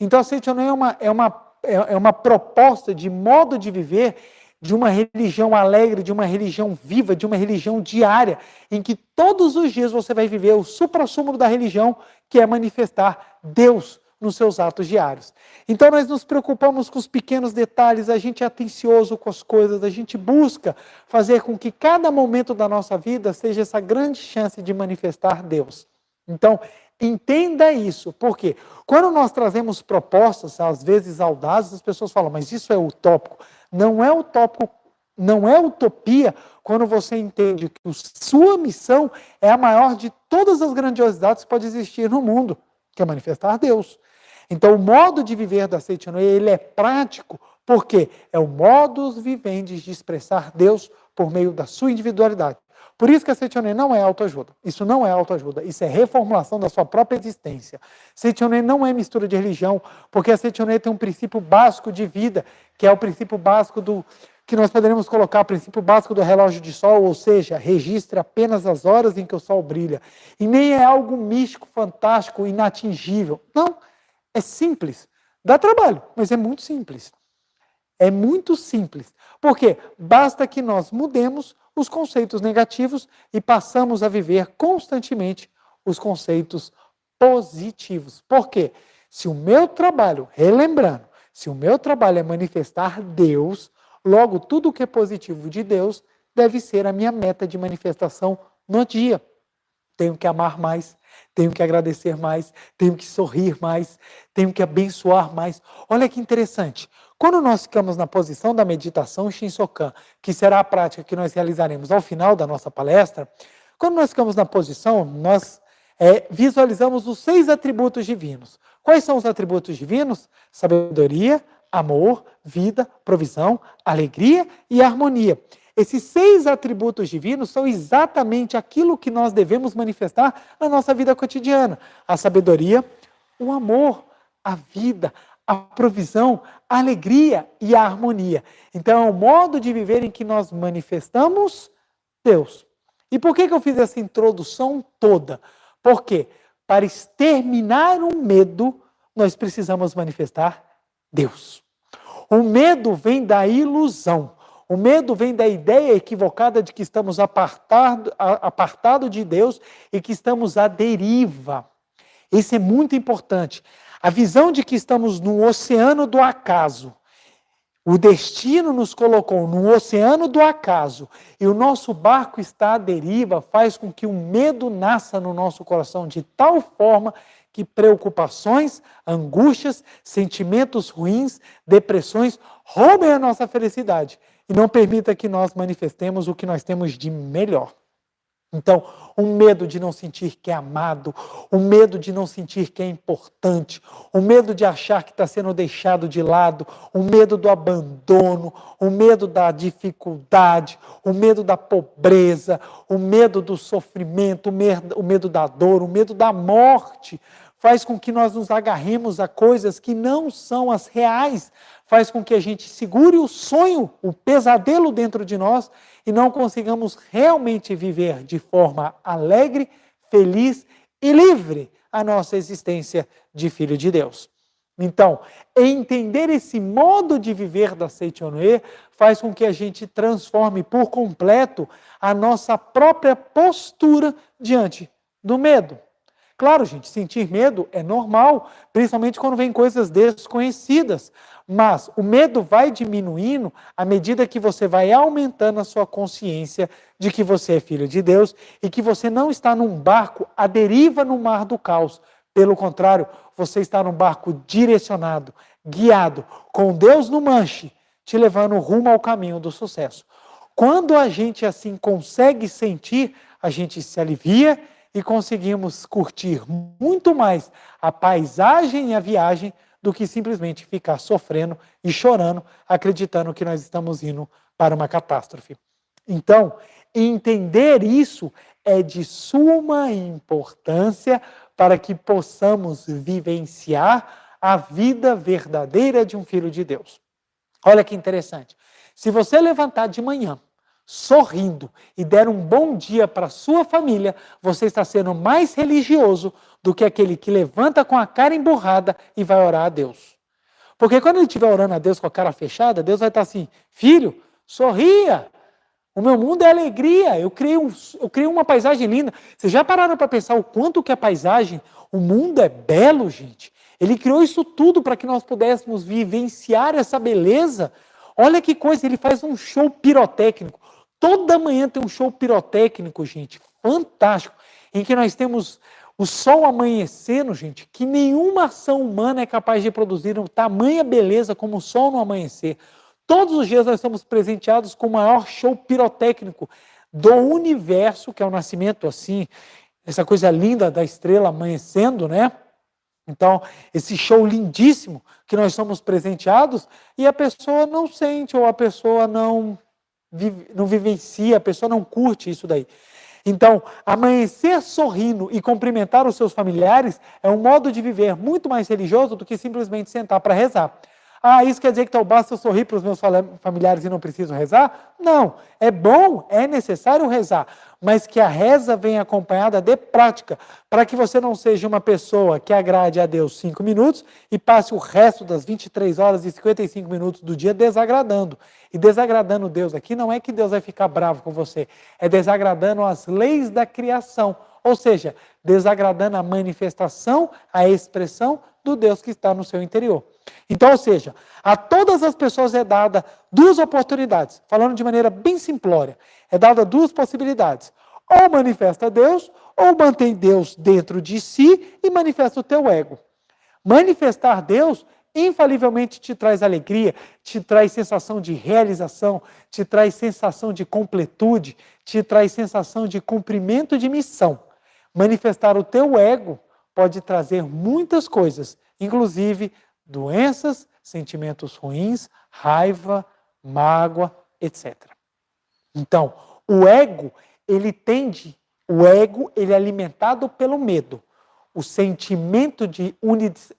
Então a Seichonoye é uma proposta de modo de viver, de uma religião alegre, de uma religião viva, de uma religião diária, em que todos os dias você vai viver o suprassumo da religião, que é manifestar Deus nos seus atos diários. Então nós nos preocupamos com os pequenos detalhes, a gente é atencioso com as coisas, a gente busca fazer com que cada momento da nossa vida seja essa grande chance de manifestar Deus. Então, entenda isso, porque quando nós trazemos propostas, às vezes audazes, as pessoas falam, mas isso é utópico. Não é utópico, não é utopia quando você entende que a sua missão é a maior de todas as grandiosidades que pode existir no mundo, que é manifestar Deus. Então, o modo de viver da Seichonoye, ele é prático, porque é o modus vivendi de expressar Deus por meio da sua individualidade. Por isso que a Seichonoye não é autoajuda. Isso não é autoajuda, isso é reformulação da sua própria existência. Seichonoye não é mistura de religião, porque a Seichonoye tem um princípio básico de vida, que é o princípio básico que nós poderíamos colocar, o princípio básico do relógio de sol, ou seja, registre apenas as horas em que o sol brilha. E nem é algo místico, fantástico, inatingível. Não, é simples. Dá trabalho, mas é muito simples. É muito simples. Por quê? Basta que nós mudemos os conceitos negativos e passamos a viver constantemente os conceitos positivos. Por quê? Se o meu trabalho, relembrando, se o meu trabalho é manifestar Deus, logo tudo que é positivo de Deus deve ser a minha meta de manifestação no dia. Tenho que amar mais, tenho que agradecer mais, tenho que sorrir mais, tenho que abençoar mais. Olha que interessante. Quando nós ficamos na posição da meditação Shinsokan, que será a prática que nós realizaremos ao final da nossa palestra, quando nós ficamos na posição, nós visualizamos os 6 atributos divinos. Quais são os atributos divinos? Sabedoria, amor, vida, provisão, alegria e harmonia. Esses 6 atributos divinos são exatamente aquilo que nós devemos manifestar na nossa vida cotidiana. A sabedoria, o amor, a vida, a provisão, a alegria e a harmonia. Então é o modo de viver em que nós manifestamos Deus. E por que eu fiz essa introdução toda? Porque para exterminar o medo, nós precisamos manifestar Deus. O medo vem da ilusão. O medo vem da ideia equivocada de que estamos apartado de Deus e que estamos à deriva. Isso é muito importante. A visão de que estamos no oceano do acaso. O destino nos colocou no oceano do acaso e o nosso barco está à deriva, faz com que o medo nasça no nosso coração de tal forma que preocupações, angústias, sentimentos ruins, depressões roubem a nossa felicidade e não permita que nós manifestemos o que nós temos de melhor. Então, um medo de não sentir que é amado, um medo de não sentir que é importante, um medo de achar que está sendo deixado de lado, um medo do abandono, um medo da dificuldade, o medo da pobreza, o medo do sofrimento, o medo da dor, o medo da morte, faz com que nós nos agarremos a coisas que não são as reais, faz com que a gente segure o sonho, o pesadelo dentro de nós e não consigamos realmente viver de forma alegre, feliz e livre a nossa existência de filho de Deus. Então, entender esse modo de viver da Seichonoye faz com que a gente transforme por completo a nossa própria postura diante do medo. Claro, gente, sentir medo é normal, principalmente quando vem coisas desconhecidas. Mas o medo vai diminuindo à medida que você vai aumentando a sua consciência de que você é filho de Deus e que você não está num barco à deriva no mar do caos. Pelo contrário, você está num barco direcionado, guiado, com Deus no manche, te levando rumo ao caminho do sucesso. Quando a gente assim consegue sentir, a gente se alivia e conseguimos curtir muito mais a paisagem e a viagem do que simplesmente ficar sofrendo e chorando, acreditando que nós estamos indo para uma catástrofe. Então, entender isso é de suma importância para que possamos vivenciar a vida verdadeira de um filho de Deus. Olha que interessante. Se você levantar de manhã, sorrindo e der um bom dia para sua família, você está sendo mais religioso do que aquele que levanta com a cara emburrada e vai orar a Deus. Porque quando ele estiver orando a Deus com a cara fechada, Deus vai estar assim: filho, sorria. O meu mundo é alegria, eu criei uma paisagem linda. Vocês já pararam para pensar o quanto que a paisagem, o mundo é belo, gente? Ele criou isso tudo para que nós pudéssemos vivenciar essa beleza. Olha que coisa, ele faz um show pirotécnico. Toda manhã tem um show pirotécnico, gente, fantástico, em que nós temos o sol amanhecendo, gente, que nenhuma ação humana é capaz de produzir uma tamanha beleza como o sol no amanhecer. Todos os dias nós somos presenteados com o maior show pirotécnico do universo, que é o nascimento, assim, essa coisa linda da estrela amanhecendo, né? Então, esse show lindíssimo que nós somos presenteados, e a pessoa não sente, ou a pessoa não vivencia, a pessoa não curte isso daí. Então, amanhecer sorrindo e cumprimentar os seus familiares é um modo de viver muito mais religioso do que simplesmente sentar para rezar. Ah, isso quer dizer que então basta eu sorrir para os meus familiares e não preciso rezar? Não, é bom, é necessário rezar, mas que a reza venha acompanhada de prática, para que você não seja uma pessoa que agrade a Deus 5 minutos e passe o resto das 23 horas e 55 minutos do dia desagradando. E desagradando Deus aqui não é que Deus vai ficar bravo com você, é desagradando as leis da criação, ou seja, desagradando a manifestação, a expressão do Deus que está no seu interior. Então, ou seja, a todas as pessoas é dada duas oportunidades, falando de maneira bem simplória, é dada duas possibilidades. Ou manifesta Deus, ou mantém Deus dentro de si e manifesta o teu ego. Manifestar Deus infalivelmente te traz alegria, te traz sensação de realização, te traz sensação de completude, te traz sensação de cumprimento de missão. Manifestar o teu ego pode trazer muitas coisas, inclusive doenças, sentimentos ruins, raiva, mágoa, etc. Então, o ego ele é alimentado pelo medo. O sentimento de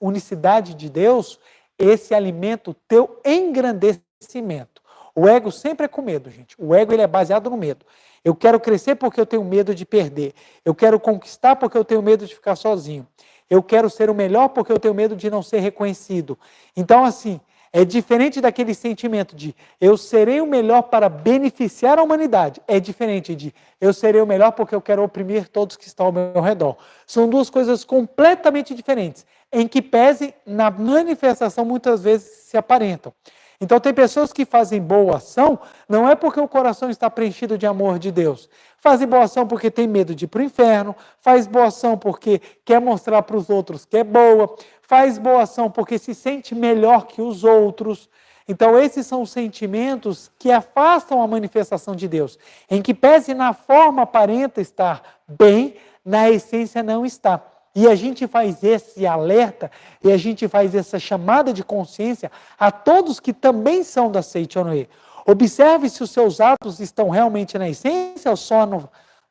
unicidade de Deus, esse alimenta o teu engrandecimento. O ego sempre é com medo, gente. O ego ele é baseado no medo. Eu quero crescer porque eu tenho medo de perder. Eu quero conquistar porque eu tenho medo de ficar sozinho. Eu quero ser o melhor porque eu tenho medo de não ser reconhecido. Então, assim, é diferente daquele sentimento de eu serei o melhor para beneficiar a humanidade. É diferente de eu serei o melhor porque eu quero oprimir todos que estão ao meu redor. São duas coisas completamente diferentes, em que pese na manifestação muitas vezes se aparentam. Então tem pessoas que fazem boa ação, não é porque o coração está preenchido de amor de Deus. Fazem boa ação porque tem medo de ir para o inferno, faz boa ação porque quer mostrar para os outros que é boa, faz boa ação porque se sente melhor que os outros. Então esses são os sentimentos que afastam a manifestação de Deus, em que pese na forma aparenta estar bem, na essência não está. E a gente faz esse alerta, e a gente faz essa chamada de consciência a todos que também são da seita Onoê. Observe se os seus atos estão realmente na essência ou só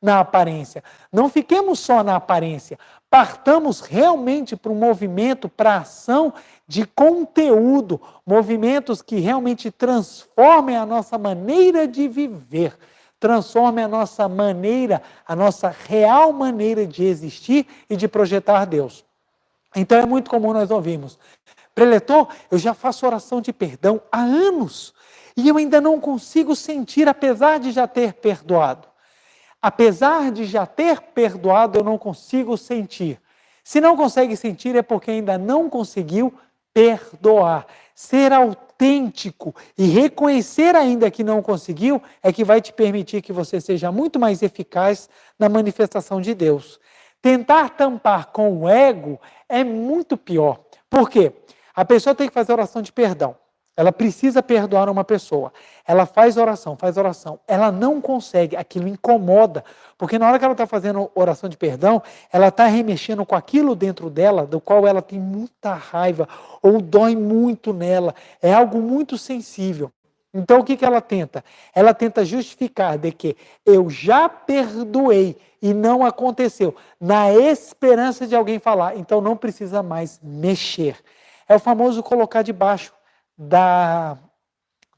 na aparência. Não fiquemos só na aparência. Partamos realmente para um movimento, para a ação de conteúdo. Movimentos que realmente transformem a nossa maneira de viver. Transforme a nossa maneira, a nossa real maneira de existir e de projetar Deus. Então é muito comum nós ouvirmos: preletor, eu já faço oração de perdão há anos e eu ainda não consigo sentir, apesar de já ter perdoado. Apesar de já ter perdoado, eu não consigo sentir. Se não consegue sentir é porque ainda não conseguiu perdoar. Ser autêntico e reconhecer ainda que não conseguiu é que vai te permitir que você seja muito mais eficaz na manifestação de Deus. Tentar tampar com o ego é muito pior. Por quê? A pessoa tem que fazer oração de perdão. ela precisa perdoar uma pessoa. Ela faz oração, ela não consegue, aquilo incomoda, porque na hora que ela está fazendo oração de perdão, ela está remexendo com aquilo dentro dela, do qual ela tem muita raiva, ou dói muito nela, é algo muito sensível. Então o que ela tenta? Ela tenta justificar de que eu já perdoei e não aconteceu, na esperança de alguém falar, então não precisa mais mexer. É o famoso colocar debaixo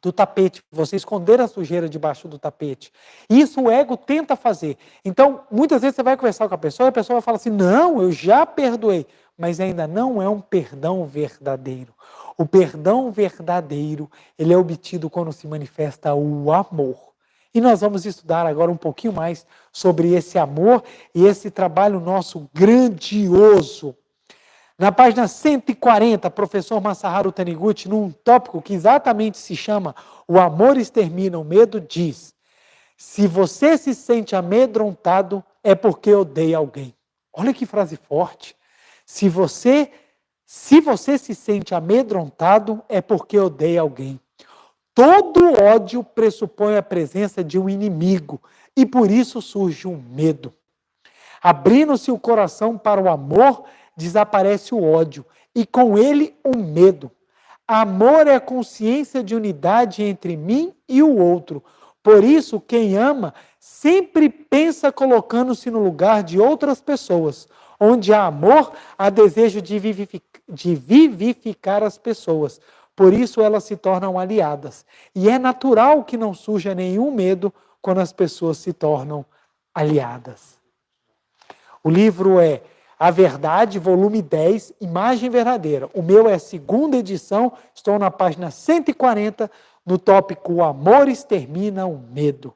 do tapete, você esconder a sujeira debaixo do tapete. Isso o ego tenta fazer. Então, muitas vezes você vai conversar com a pessoa e a pessoa vai falar assim, não, eu já perdoei, mas ainda não é um perdão verdadeiro. O perdão verdadeiro, ele é obtido quando se manifesta o amor. E nós vamos estudar agora um pouquinho mais sobre esse amor e esse trabalho nosso grandioso. Na página 140, professor Masaharu Taniguchi, num tópico que exatamente se chama O amor extermina o medo, diz: se você se sente amedrontado, é porque odeia alguém. Olha que frase forte. Se você se sente amedrontado, é porque odeia alguém. Todo ódio pressupõe a presença de um inimigo, e por isso surge um medo. Abrindo-se o coração para o amor, desaparece o ódio, e com ele o medo. Amor é a consciência de unidade entre mim e o outro. Por isso, quem ama sempre pensa colocando-se no lugar de outras pessoas. Onde há amor, há desejo de vivificar as pessoas. Por isso elas se tornam aliadas. E é natural que não surja nenhum medo quando as pessoas se tornam aliadas. O livro é A Verdade, volume 10, Imagem Verdadeira. O meu é a segunda edição, estou na página 140, no tópico O Amor Extermina o Medo.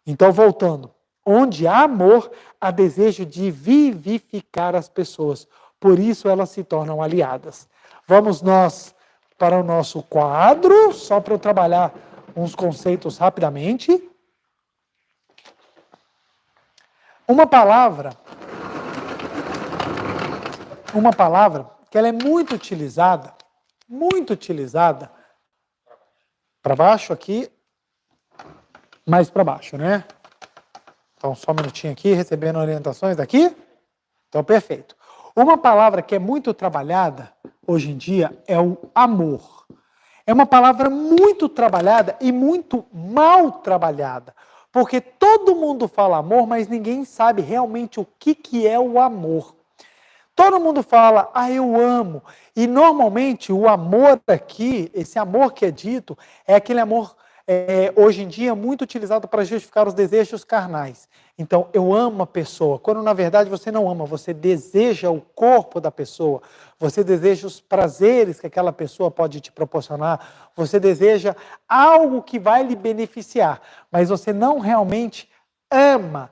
Então, voltando. Onde há amor, há desejo de vivificar as pessoas. Por isso elas se tornam aliadas. Vamos nós para o nosso quadro, só para eu trabalhar uns conceitos rapidamente. Uma palavra que ela é muito utilizada para baixo aqui, mais para baixo, né? Então, só um minutinho aqui, recebendo orientações daqui. Então, perfeito. Uma palavra que é muito trabalhada hoje em dia é o amor. É uma palavra muito trabalhada e muito mal trabalhada, porque todo mundo fala amor, mas ninguém sabe realmente o que é o amor. Todo mundo fala, eu amo. E normalmente o amor aqui, esse amor que é dito, é aquele amor, hoje em dia, muito utilizado para justificar os desejos carnais. Então, eu amo a pessoa, quando na verdade você não ama, você deseja o corpo da pessoa, você deseja os prazeres que aquela pessoa pode te proporcionar, você deseja algo que vai lhe beneficiar, mas você não realmente ama.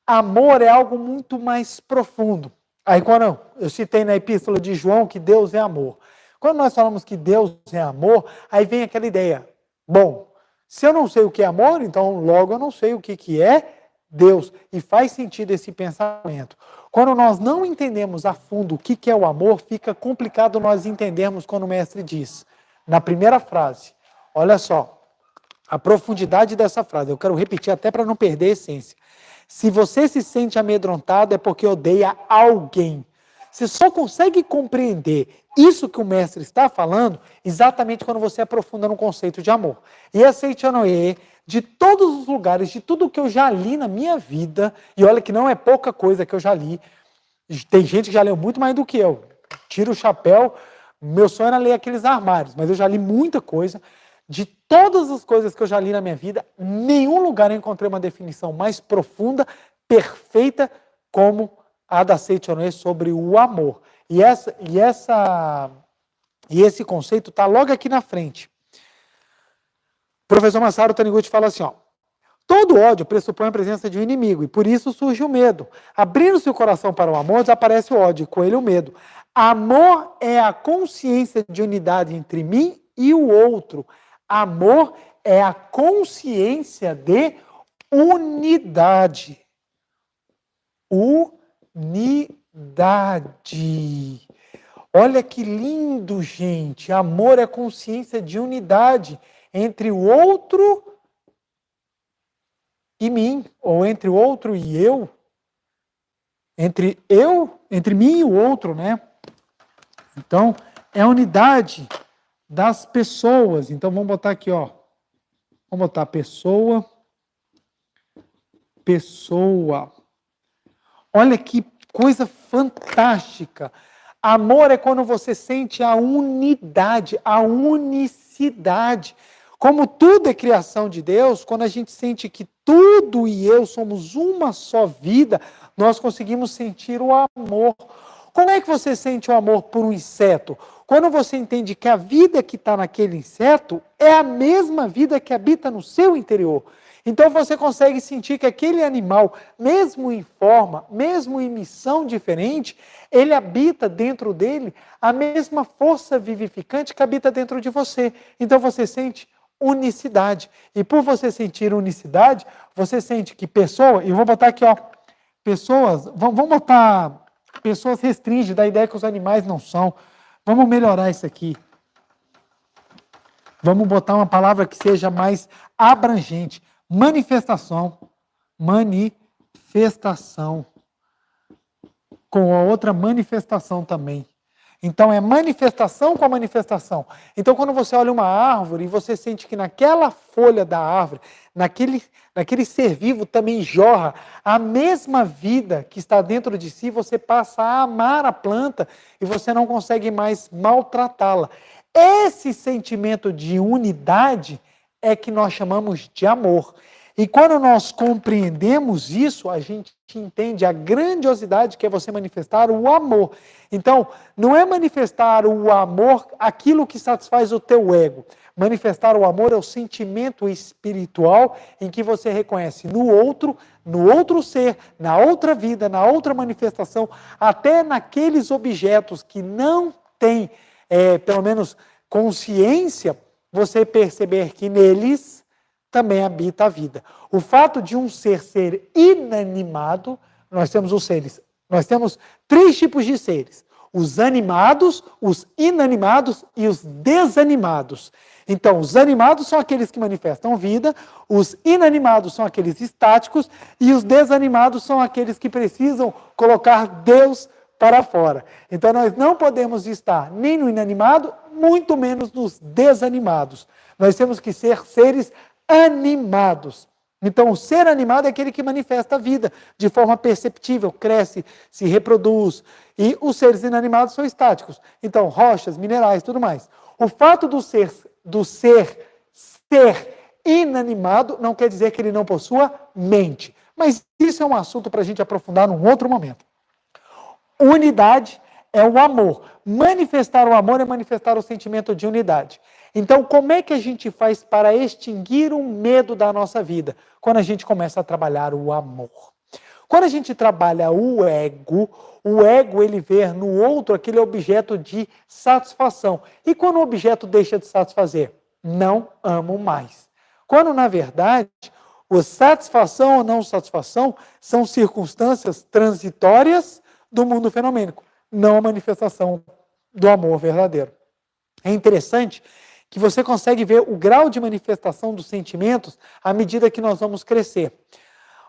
Amor é algo muito mais profundo. Aí quando eu citei na epístola de João que Deus é amor. Quando nós falamos que Deus é amor, aí vem aquela ideia. Bom, se eu não sei o que é amor, então logo eu não sei o que é Deus. E faz sentido esse pensamento. Quando nós não entendemos a fundo o que é o amor, fica complicado nós entendermos quando o mestre diz, na primeira frase, olha só, a profundidade dessa frase, eu quero repetir até para não perder a essência. Se você se sente amedrontado é porque odeia alguém. Você só consegue compreender isso que o mestre está falando exatamente quando você aprofunda no conceito de amor. E a Seichanoye, de todos os lugares, de tudo que eu já li na minha vida, e olha que não é pouca coisa que eu já li, tem gente que já leu muito mais do que eu. Tira o chapéu, meu sonho era ler aqueles armários, mas eu já li muita coisa. De todas as coisas que eu já li na minha vida, nenhum lugar eu encontrei uma definição mais profunda, perfeita, como a da Seichanoye sobre o amor. E esse conceito está logo aqui na frente. O professor Masaharu Taniguchi fala assim, todo ódio pressupõe a presença de um inimigo, e por isso surge o medo. Abrindo-se o coração para o amor, desaparece o ódio, e com ele o medo. Amor é a consciência de unidade entre mim e o outro. Amor é a consciência de unidade. Unidade. Olha que lindo, gente. Amor é consciência de unidade entre o outro e mim, ou entre o outro e eu. Entre mim e o outro, né? Então, é a unidade das pessoas. Então, vamos botar aqui, ó. Vamos botar pessoa. Olha que coisa fantástica. Amor é quando você sente a unidade, a unicidade. Como tudo é criação de Deus, quando a gente sente que tudo e eu somos uma só vida, nós conseguimos sentir o amor. Como é que você sente o amor por um inseto? Quando você entende que a vida que está naquele inseto é a mesma vida que habita no seu interior. Então você consegue sentir que aquele animal, mesmo em forma, mesmo em missão diferente, ele habita dentro dele a mesma força vivificante que habita dentro de você. Então você sente unicidade. E por você sentir unicidade, você sente que pessoa, e eu vou botar aqui, ó, pessoas, vamos botar pessoas restringe, da ideia que os animais não são. Vamos melhorar isso aqui. Vamos botar uma palavra que seja mais abrangente. Manifestação. Manifestação. Com a outra manifestação também. Então, é manifestação com a manifestação. Então, quando você olha uma árvore e você sente que naquela folha da árvore, naquele ser vivo também jorra a mesma vida que está dentro de si, você passa a amar a planta e você não consegue mais maltratá-la. Esse sentimento de unidade é que nós chamamos de amor. E quando nós compreendemos isso, a gente entende a grandiosidade que é você manifestar o amor. Então, não é manifestar o amor aquilo que satisfaz o teu ego. Manifestar o amor é o sentimento espiritual em que você reconhece no outro ser, na outra vida, na outra manifestação, até naqueles objetos que não têm, pelo menos, consciência, você perceber que neles também habita a vida. O fato de um ser inanimado, nós temos 3 tipos de seres: os animados, os inanimados e os desanimados. Então, os animados são aqueles que manifestam vida, os inanimados são aqueles estáticos e os desanimados são aqueles que precisam colocar Deus para fora. Então, nós não podemos estar nem no inanimado, muito menos nos desanimados. Nós temos que ser seres animados. Então, o ser animado é aquele que manifesta a vida de forma perceptível, cresce, se reproduz. E os seres inanimados são estáticos. Então, rochas, minerais, tudo mais. O fato do ser inanimado não quer dizer que ele não possua mente. Mas isso é um assunto para a gente aprofundar num outro momento. Unidade é o amor. Manifestar o amor é manifestar o sentimento de unidade. Então, como é que a gente faz para extinguir o medo da nossa vida? Quando a gente começa a trabalhar o amor. Quando a gente trabalha o ego ele vê no outro aquele objeto de satisfação. E quando o objeto deixa de satisfazer? Não amo mais. Quando, na verdade, a satisfação ou não satisfação são circunstâncias transitórias do mundo fenomênico, não a manifestação do amor verdadeiro. É interessante que você consegue ver o grau de manifestação dos sentimentos à medida que nós vamos crescer.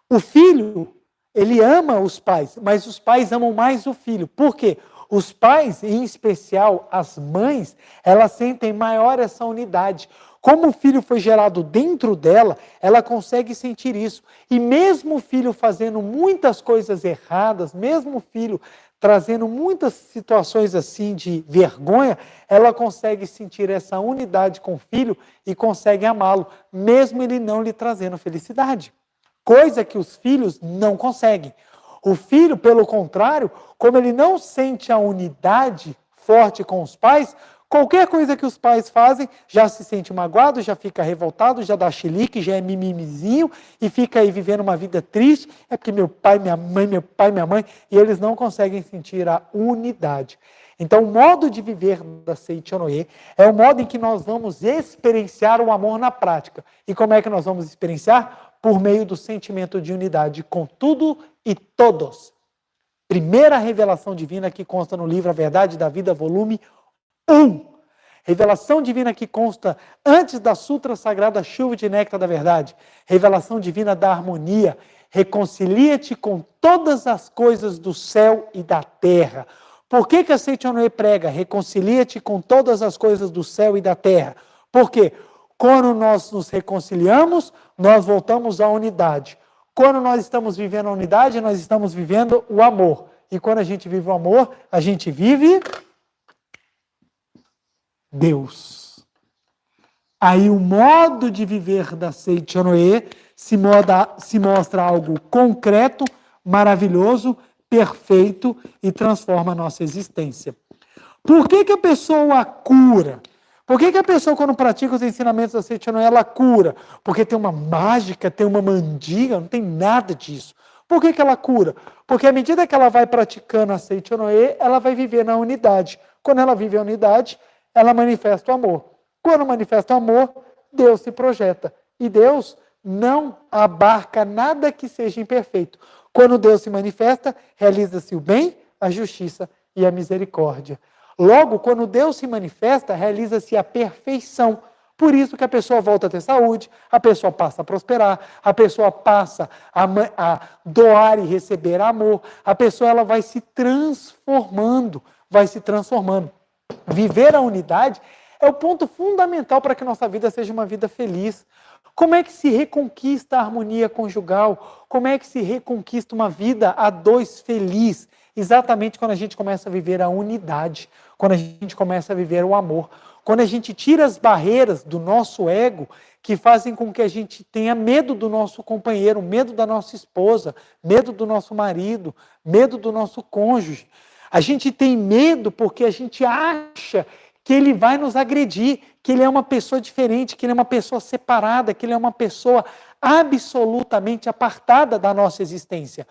O filho, ele ama os pais, mas os pais amam mais o filho. Por quê? Os pais, em especial as mães, elas sentem maior essa unidade. Como o filho foi gerado dentro dela, ela consegue sentir isso. E mesmo o filho fazendo muitas coisas erradas, mesmo o filho trazendo muitas situações assim de vergonha, ela consegue sentir essa unidade com o filho e consegue amá-lo, mesmo ele não lhe trazendo felicidade. Coisa que os filhos não conseguem. O filho, pelo contrário, como ele não sente a unidade forte com os pais, qualquer coisa que os pais fazem, já se sente magoado, já fica revoltado, já dá chilique, já é mimimizinho e fica aí vivendo uma vida triste. É porque meu pai, minha mãe, e eles não conseguem sentir a unidade. Então, o modo de viver da Seichonoye é o modo em que nós vamos experienciar o amor na prática. E como é que nós vamos experienciar? Por meio do sentimento de unidade com tudo e todos. Primeira revelação divina que consta no livro A Verdade da Vida, volume 1. Revelação divina que consta antes da Sutra Sagrada Chuva de Néctar da Verdade. Revelação divina da harmonia. Reconcilia-te com todas as coisas do céu e da terra. Por que a Seichonoye prega? Reconcilia-te com todas as coisas do céu e da terra. Por quê? Quando nós nos reconciliamos, nós voltamos à unidade. Quando nós estamos vivendo a unidade, nós estamos vivendo o amor. E quando a gente vive o amor, a gente vive Deus. Aí o modo de viver da Seichonoye se mostra algo concreto, maravilhoso, perfeito e transforma a nossa existência. Por que a pessoa cura? Por que a pessoa, quando pratica os ensinamentos da Seichonoye, ela cura? Porque tem uma mágica, tem uma mandiga, não tem nada disso. Por que ela cura? Porque à medida que ela vai praticando a Seichonoye, ela vai viver na unidade. Quando ela vive a unidade, ela manifesta o amor. Quando manifesta o amor, Deus se projeta. E Deus não abarca nada que seja imperfeito. Quando Deus se manifesta, realiza-se o bem, a justiça e a misericórdia. Logo, quando Deus se manifesta, realiza-se a perfeição. Por isso que a pessoa volta a ter saúde, a pessoa passa a prosperar, a pessoa passa a doar e receber amor, a pessoa ela vai se transformando, Viver a unidade é o ponto fundamental para que nossa vida seja uma vida feliz. Como é que se reconquista a harmonia conjugal? Como é que se reconquista uma vida a dois feliz? Exatamente quando a gente começa a viver a unidade, quando a gente começa a viver o amor, quando a gente tira as barreiras do nosso ego que fazem com que a gente tenha medo do nosso companheiro, medo da nossa esposa, medo do nosso marido, medo do nosso cônjuge. A gente tem medo porque a gente acha que ele vai nos agredir, que ele é uma pessoa diferente, que ele é uma pessoa separada, que ele é uma pessoa absolutamente apartada da nossa existência.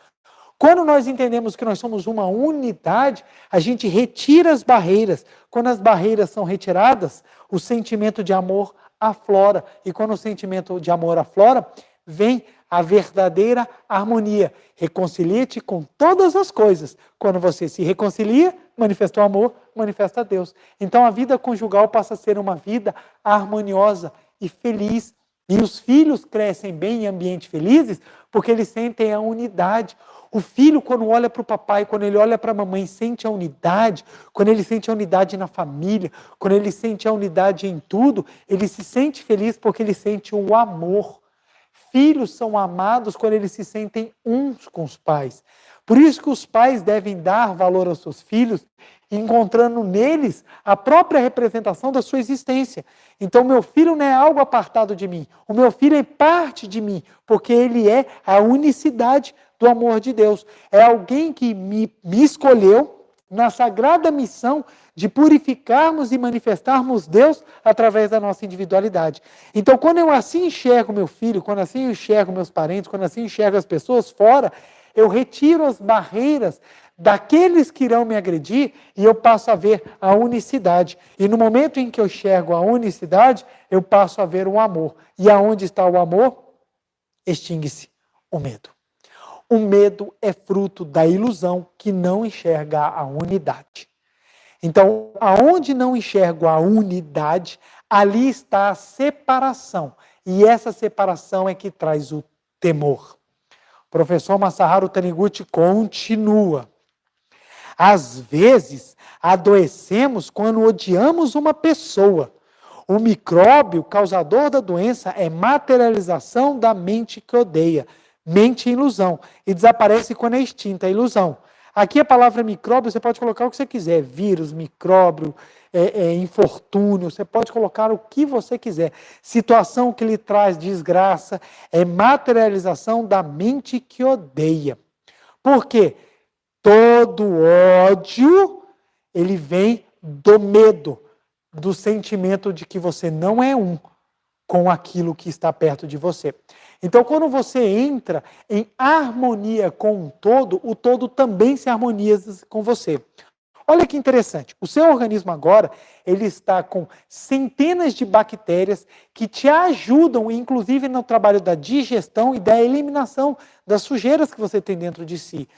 Quando nós entendemos que nós somos uma unidade, a gente retira as barreiras. Quando as barreiras são retiradas, o sentimento de amor aflora. E quando o sentimento de amor aflora, vem a verdadeira harmonia. Reconcilia-te com todas as coisas. Quando você se reconcilia, manifesta o amor, manifesta Deus. Então a vida conjugal passa a ser uma vida harmoniosa e feliz. E os filhos crescem bem em ambientes felizes porque eles sentem a unidade. O filho, quando olha para o papai, quando ele olha para a mamãe, sente a unidade, quando ele sente a unidade na família, quando ele sente a unidade em tudo, ele se sente feliz porque ele sente o amor. Filhos são amados quando eles se sentem uns com os pais. Por isso que os pais devem dar valor aos seus filhos, encontrando neles a própria representação da sua existência. Então, meu filho não é algo apartado de mim. O meu filho é parte de mim, porque ele é a unicidade do amor de Deus. É alguém que me escolheu na sagrada missão de purificarmos e manifestarmos Deus através da nossa individualidade. Então, quando eu assim enxergo meu filho, quando assim eu enxergo meus parentes, quando assim enxergo as pessoas fora, eu retiro as barreiras daqueles que irão me agredir e eu passo a ver a unicidade. E no momento em que eu enxergo a unicidade, eu passo a ver o amor. E aonde está o amor? Extingue-se o medo. O medo é fruto da ilusão que não enxerga a unidade. Então, aonde não enxergo a unidade, ali está a separação. E essa separação é que traz o temor. O professor Masaharu Taniguchi continua. Às vezes, adoecemos quando odiamos uma pessoa. O micróbio causador da doença é materialização da mente que odeia. Mente é ilusão. E desaparece quando é extinta a ilusão. Aqui a palavra micróbio, você pode colocar o que você quiser. Vírus, micróbio, infortúnio, você pode colocar o que você quiser. Situação que lhe traz desgraça é materialização da mente que odeia. Por quê? Todo ódio, ele vem do medo, do sentimento de que você não é um com aquilo que está perto de você. Então, quando você entra em harmonia com o todo também se harmoniza com você. Olha que interessante, o seu organismo agora, ele está com centenas de bactérias que te ajudam, inclusive no trabalho da digestão e da eliminação das sujeiras que você tem dentro de si.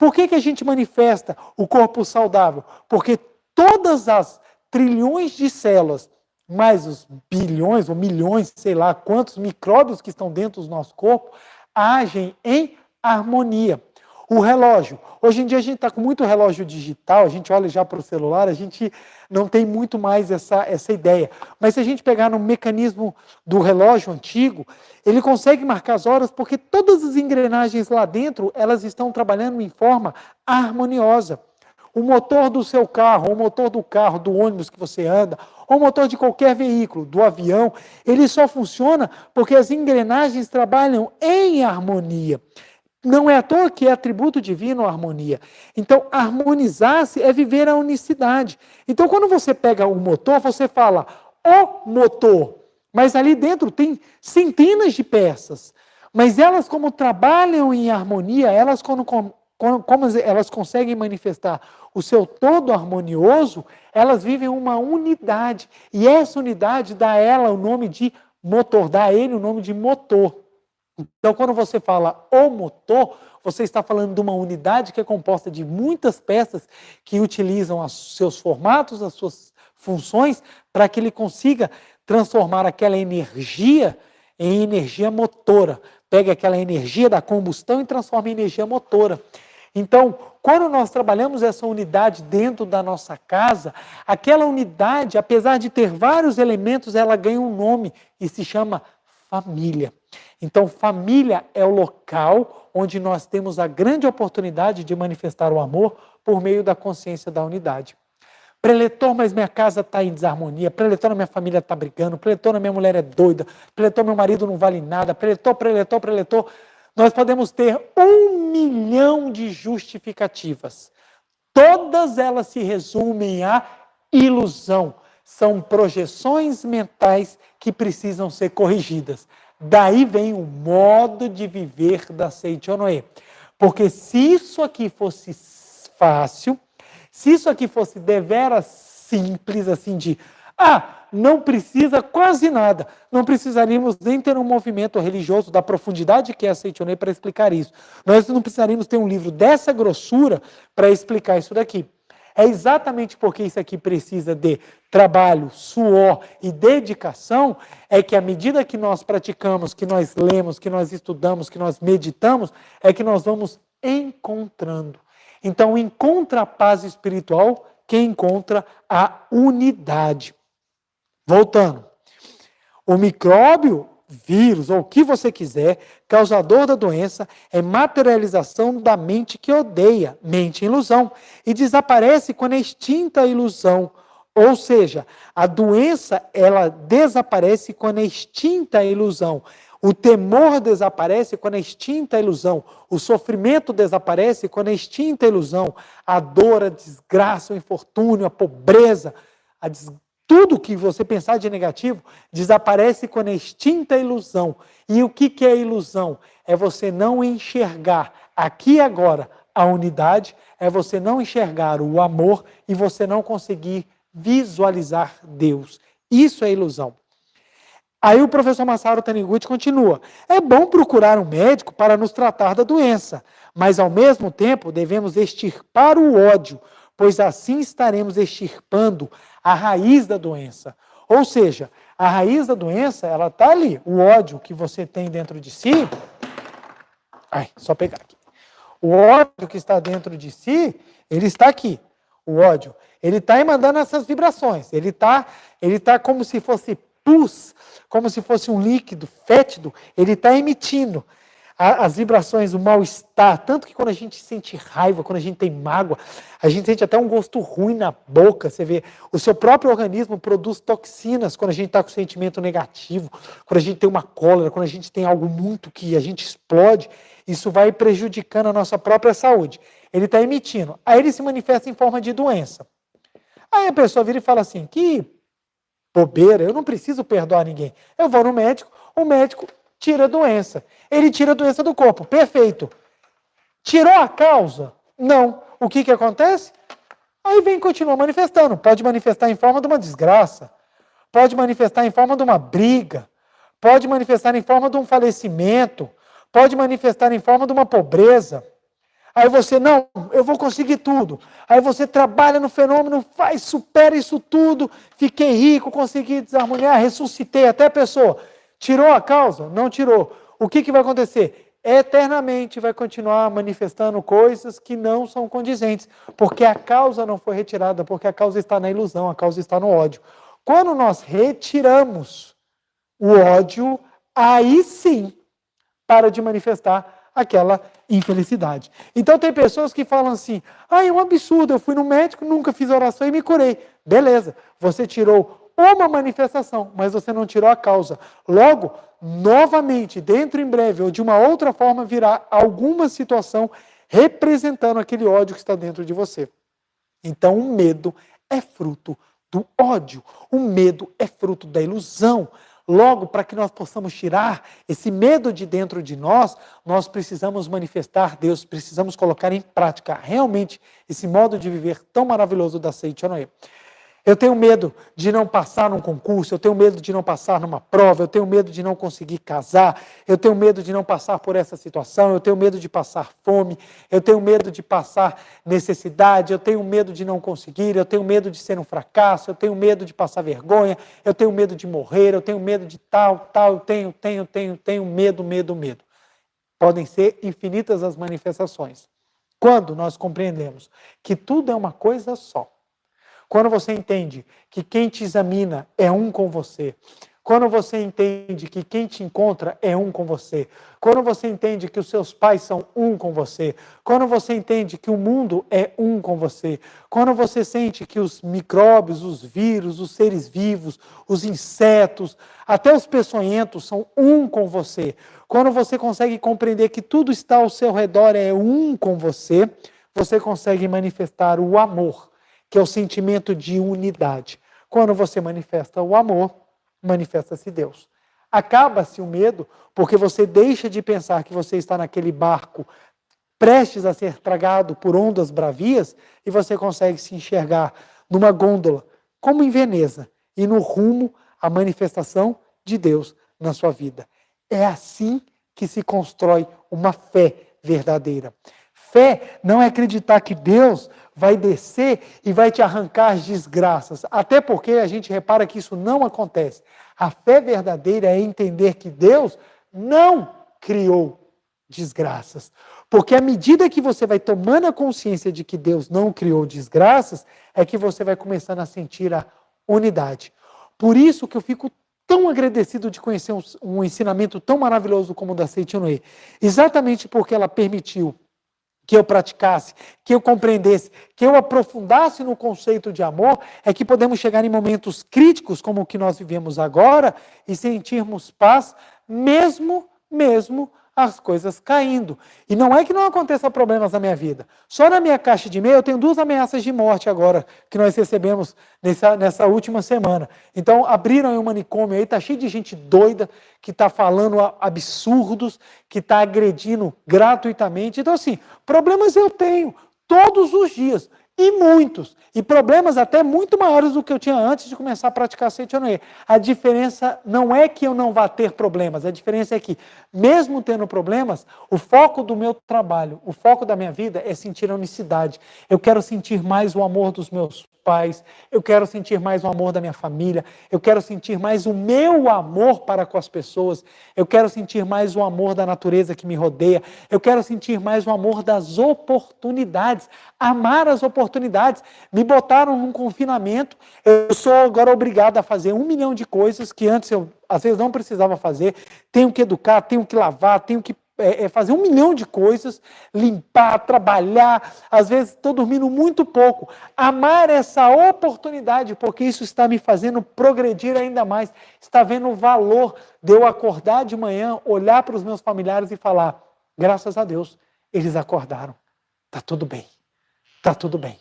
Por que a gente manifesta o corpo saudável? Porque todas as trilhões de células, mais os bilhões ou milhões, sei lá quantos micróbios que estão dentro do nosso corpo, agem em harmonia. O relógio. Hoje em dia a gente está com muito relógio digital, a gente olha já para o celular, a gente não tem muito mais essa ideia. Mas se a gente pegar no mecanismo do relógio antigo, ele consegue marcar as horas porque todas as engrenagens lá dentro, elas estão trabalhando em forma harmoniosa. O motor do seu carro, o motor do carro, do ônibus que você anda, ou o motor de qualquer veículo, do avião, ele só funciona porque as engrenagens trabalham em harmonia. Não é à toa que é atributo divino a harmonia. Então, harmonizar-se é viver a unicidade. Então, quando você pega o motor, você fala, o motor. Mas ali dentro tem centenas de peças. Mas elas, como trabalham em harmonia, elas, como elas conseguem manifestar o seu todo harmonioso, elas vivem uma unidade. E essa unidade dá a ela o nome de motor, dá a ele o nome de motor. Então, quando você fala o motor, você está falando de uma unidade que é composta de muitas peças que utilizam os seus formatos, as suas funções, para que ele consiga transformar aquela energia em energia motora. Pega aquela energia da combustão e transforma em energia motora. Então, quando nós trabalhamos essa unidade dentro da nossa casa, aquela unidade, apesar de ter vários elementos, ela ganha um nome e se chama família. Então, família é o local onde nós temos a grande oportunidade de manifestar o amor por meio da consciência da unidade. Preletor, mas minha casa está em desarmonia. Preletor, minha família está brigando. Preletor, minha mulher é doida. Preletor, meu marido não vale nada. Preletor. Nós podemos ter 1 milhão de justificativas. Todas elas se resumem à ilusão. São projeções mentais que precisam ser corrigidas. Daí vem o modo de viver da Seichonoye. Porque se isso aqui fosse fácil, se isso aqui fosse deveras simples, assim de, não precisa quase nada, não precisaríamos nem ter um movimento religioso da profundidade que é a Seichonoye para explicar isso. Nós não precisaríamos ter um livro dessa grossura para explicar isso daqui. É exatamente porque isso aqui precisa de trabalho, suor e dedicação, é que à medida que nós praticamos, que nós lemos, que nós estudamos, que nós meditamos, é que nós vamos encontrando. Então, encontra a paz espiritual quem encontra a unidade. Voltando. O micróbio, vírus, ou o que você quiser, causador da doença, é materialização da mente que odeia, mente ilusão, e desaparece quando é extinta a ilusão. Ou seja, a doença, ela desaparece quando é extinta a ilusão. O temor desaparece quando é extinta a ilusão. O sofrimento desaparece quando é extinta a ilusão. A dor, a desgraça, o infortúnio, a pobreza, tudo que você pensar de negativo desaparece quando é extinta a ilusão. E o que é ilusão? É você não enxergar aqui e agora a unidade, é você não enxergar o amor e você não conseguir visualizar Deus. Isso é ilusão. Aí o professor Masaru Taniguchi continua. É bom procurar um médico para nos tratar da doença, mas ao mesmo tempo devemos extirpar o ódio, pois assim estaremos extirpando a raiz da doença. Ou seja, a raiz da doença, ela está ali. O ódio que você tem dentro de si... só pegar aqui. O ódio que está dentro de si, ele está aqui. O ódio. Ele está mandando essas vibrações. Ele está como se fosse pus, como se fosse um líquido fétido. Ele está emitindo as vibrações, o mal-estar, tanto que quando a gente sente raiva, quando a gente tem mágoa, a gente sente até um gosto ruim na boca, você vê, o seu próprio organismo produz toxinas quando a gente está com sentimento negativo, quando a gente tem uma cólera, quando a gente tem algo muito que a gente explode, isso vai prejudicando a nossa própria saúde. Ele está emitindo, aí ele se manifesta em forma de doença. Aí a pessoa vira e fala assim, que bobeira, eu não preciso perdoar ninguém. Eu vou no médico, o médico tira a doença. Ele tira a doença do corpo. Perfeito. Tirou a causa? Não. O que acontece? Aí vem e continua manifestando. Pode manifestar em forma de uma desgraça. Pode manifestar em forma de uma briga. Pode manifestar em forma de um falecimento. Pode manifestar em forma de uma pobreza. Aí você, não, eu vou conseguir tudo. Aí você trabalha no fenômeno, faz, supera isso tudo, fiquei rico, consegui desarmoniar, ressuscitei até a pessoa. Tirou a causa? Não tirou. O que vai acontecer? Eternamente vai continuar manifestando coisas que não são condizentes, porque a causa não foi retirada, porque a causa está na ilusão, a causa está no ódio. Quando nós retiramos o ódio, aí sim para de manifestar aquela infelicidade. Então tem pessoas que falam assim, é um absurdo, eu fui no médico, nunca fiz oração e me curei. Beleza, você tirou uma manifestação, mas você não tirou a causa. Logo, novamente, dentro em breve, ou de uma outra forma, virá alguma situação representando aquele ódio que está dentro de você. Então o medo é fruto do ódio. O medo é fruto da ilusão. Logo, para que nós possamos tirar esse medo de dentro de nós, nós precisamos manifestar Deus, precisamos colocar em prática realmente esse modo de viver tão maravilhoso da Seichonoye. Eu tenho medo de não passar num concurso, eu tenho medo de não passar numa prova, eu tenho medo de não conseguir casar, eu tenho medo de não passar por essa situação, eu tenho medo de passar fome, eu tenho medo de passar necessidade, eu tenho medo de não conseguir, eu tenho medo de ser um fracasso, eu tenho medo de passar vergonha, eu tenho medo de morrer, eu tenho medo de tal, eu tenho medo. Podem ser infinitas as manifestações. Quando nós compreendemos que tudo é uma coisa só, quando você entende que quem te examina é um com você, quando você entende que quem te encontra é um com você, quando você entende que os seus pais são um com você, quando você entende que o mundo é um com você, quando você sente que os micróbios, os vírus, os seres vivos, os insetos, até os peçonhentos são um com você, quando você consegue compreender que tudo está ao seu redor é um com você, você consegue manifestar o amor, que é o sentimento de unidade. Quando você manifesta o amor, manifesta-se Deus. Acaba-se o medo, porque você deixa de pensar que você está naquele barco prestes a ser tragado por ondas bravias e você consegue se enxergar numa gôndola, como em Veneza, e no rumo à manifestação de Deus na sua vida. É assim que se constrói uma fé verdadeira. Fé não é acreditar que Deus vai descer e vai te arrancar as desgraças. Até porque a gente repara que isso não acontece. A fé verdadeira é entender que Deus não criou desgraças. Porque à medida que você vai tomando a consciência de que Deus não criou desgraças, é que você vai começando a sentir a unidade. Por isso que eu fico tão agradecido de conhecer um ensinamento tão maravilhoso como o da Seichonoye. Exatamente porque ela permitiu que eu praticasse, que eu compreendesse, que eu aprofundasse no conceito de amor, é que podemos chegar em momentos críticos, como o que nós vivemos agora, e sentirmos paz, mesmo as coisas caindo. E não é que não aconteça problemas na minha vida. Só na minha caixa de e-mail eu tenho 2 ameaças de morte agora, que nós recebemos nessa última semana. Então, abriram aí um manicômio aí, está cheio de gente doida, que está falando absurdos, que está agredindo gratuitamente. Então, assim, problemas eu tenho todos os dias. E muitos. E problemas até muito maiores do que eu tinha antes de começar a praticar Seichonoye. A diferença não é que eu não vá ter problemas, a diferença é que, mesmo tendo problemas, o foco do meu trabalho, o foco da minha vida é sentir a unicidade. Eu quero sentir mais o amor dos meus pais, eu quero sentir mais o amor da minha família, eu quero sentir mais o meu amor para com as pessoas, eu quero sentir mais o amor da natureza que me rodeia, eu quero sentir mais o amor das oportunidades, amar as oportunidades. Me botaram num confinamento, eu sou agora obrigado a fazer 1 milhão de coisas que antes eu, às vezes, não precisava fazer, tenho que educar, tenho que lavar, tenho que fazer 1 milhão de coisas, limpar, trabalhar, às vezes estou dormindo muito pouco. Amar essa oportunidade, porque isso está me fazendo progredir ainda mais, está vendo o valor de eu acordar de manhã, olhar para os meus familiares e falar, graças a Deus, eles acordaram, está tudo bem, está tudo bem.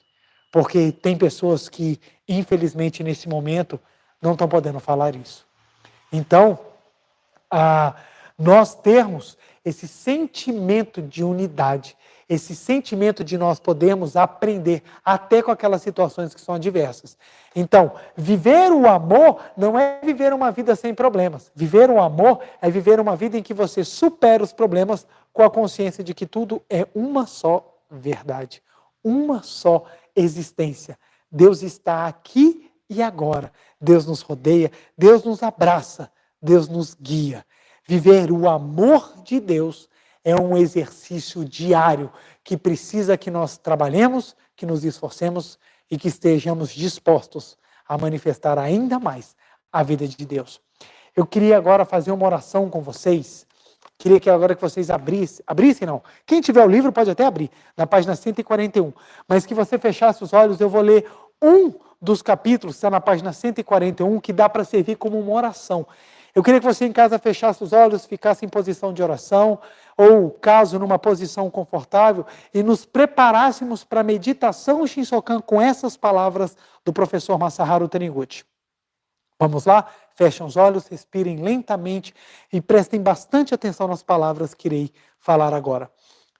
Porque tem pessoas que, infelizmente, nesse momento, não estão podendo falar isso. Então, nós termos esse sentimento de unidade, esse sentimento de nós podermos aprender até com aquelas situações que são adversas. Então, viver o amor não é viver uma vida sem problemas. Viver o amor é viver uma vida em que você supera os problemas com a consciência de que tudo é uma só verdade, uma só existência. Deus está aqui e agora. Deus nos rodeia, Deus nos abraça, Deus nos guia. Viver o amor de Deus é um exercício diário que precisa que nós trabalhemos, que nos esforcemos e que estejamos dispostos a manifestar ainda mais a vida de Deus. Eu queria agora fazer uma oração com vocês. Queria que agora que vocês abrissem não. Quem tiver o livro pode até abrir, na página 141. Mas que você fechasse os olhos, eu vou ler um dos capítulos, está na página 141, que dá para servir como uma oração. Eu queria que você em casa fechasse os olhos, ficasse em posição de oração, ou caso numa posição confortável, e nos preparássemos para a meditação Shinsokan com essas palavras do professor Masaharu Taniguchi. Vamos lá? Fechem os olhos, respirem lentamente e prestem bastante atenção nas palavras que irei falar agora.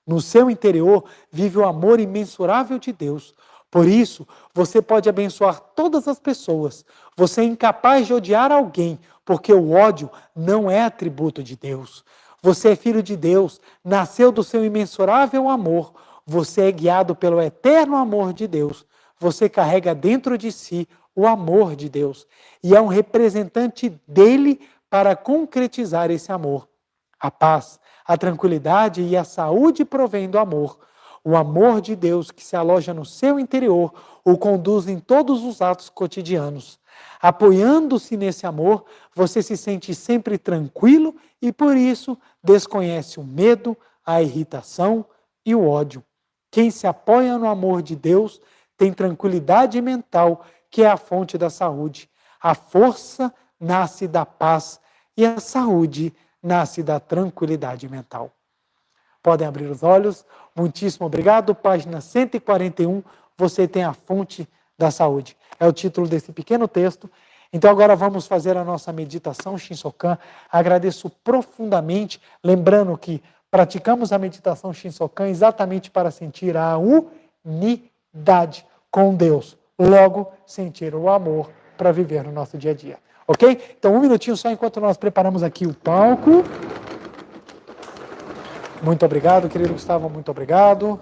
No seu interior vive o amor imensurável de Deus. Por isso, você pode abençoar todas as pessoas. Você é incapaz de odiar alguém, porque o ódio não é atributo de Deus. Você é filho de Deus, nasceu do seu imensurável amor. Você é guiado pelo eterno amor de Deus. Você carrega dentro de si o amor de Deus e é um representante dele para concretizar esse amor. A paz, a tranquilidade e a saúde provêm do amor. O amor de Deus que se aloja no seu interior o conduz em todos os atos cotidianos. Apoiando-se nesse amor, você se sente sempre tranquilo e, por isso, desconhece o medo, a irritação e o ódio. Quem se apoia no amor de Deus tem tranquilidade mental, que é a fonte da saúde. A força nasce da paz e a saúde nasce da tranquilidade mental. Podem abrir os olhos. Muitíssimo obrigado. Página 141, você tem a fonte da saúde. É o título desse pequeno texto. Então agora vamos fazer a nossa meditação Shinsokan. Agradeço profundamente, lembrando que praticamos a meditação Shinsokan exatamente para sentir a unidade com Deus. Logo, sentir o amor para viver no nosso dia a dia. Ok? Então, um minutinho só enquanto nós preparamos aqui o palco. Muito obrigado, querido Gustavo, muito obrigado.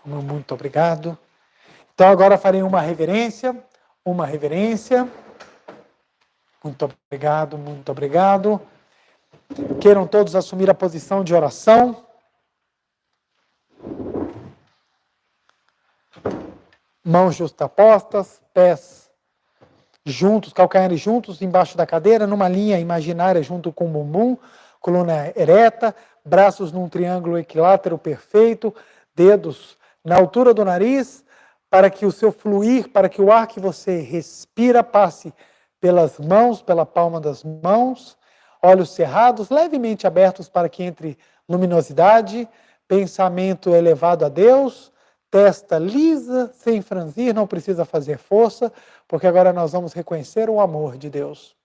Muito obrigado. Então, agora farei uma reverência. Uma reverência. Muito obrigado, muito obrigado. Queiram todos assumir a posição de oração. Mãos justapostas, pés juntos, calcanhares juntos, embaixo da cadeira, numa linha imaginária junto com o bumbum, coluna ereta, braços num triângulo equilátero perfeito, dedos na altura do nariz, para que o seu fluir, para que o ar que você respira passe pelas mãos, pela palma das mãos, olhos cerrados, levemente abertos para que entre luminosidade, pensamento elevado a Deus, testa lisa, sem franzir, não precisa fazer força, porque agora nós vamos reconhecer o amor de Deus.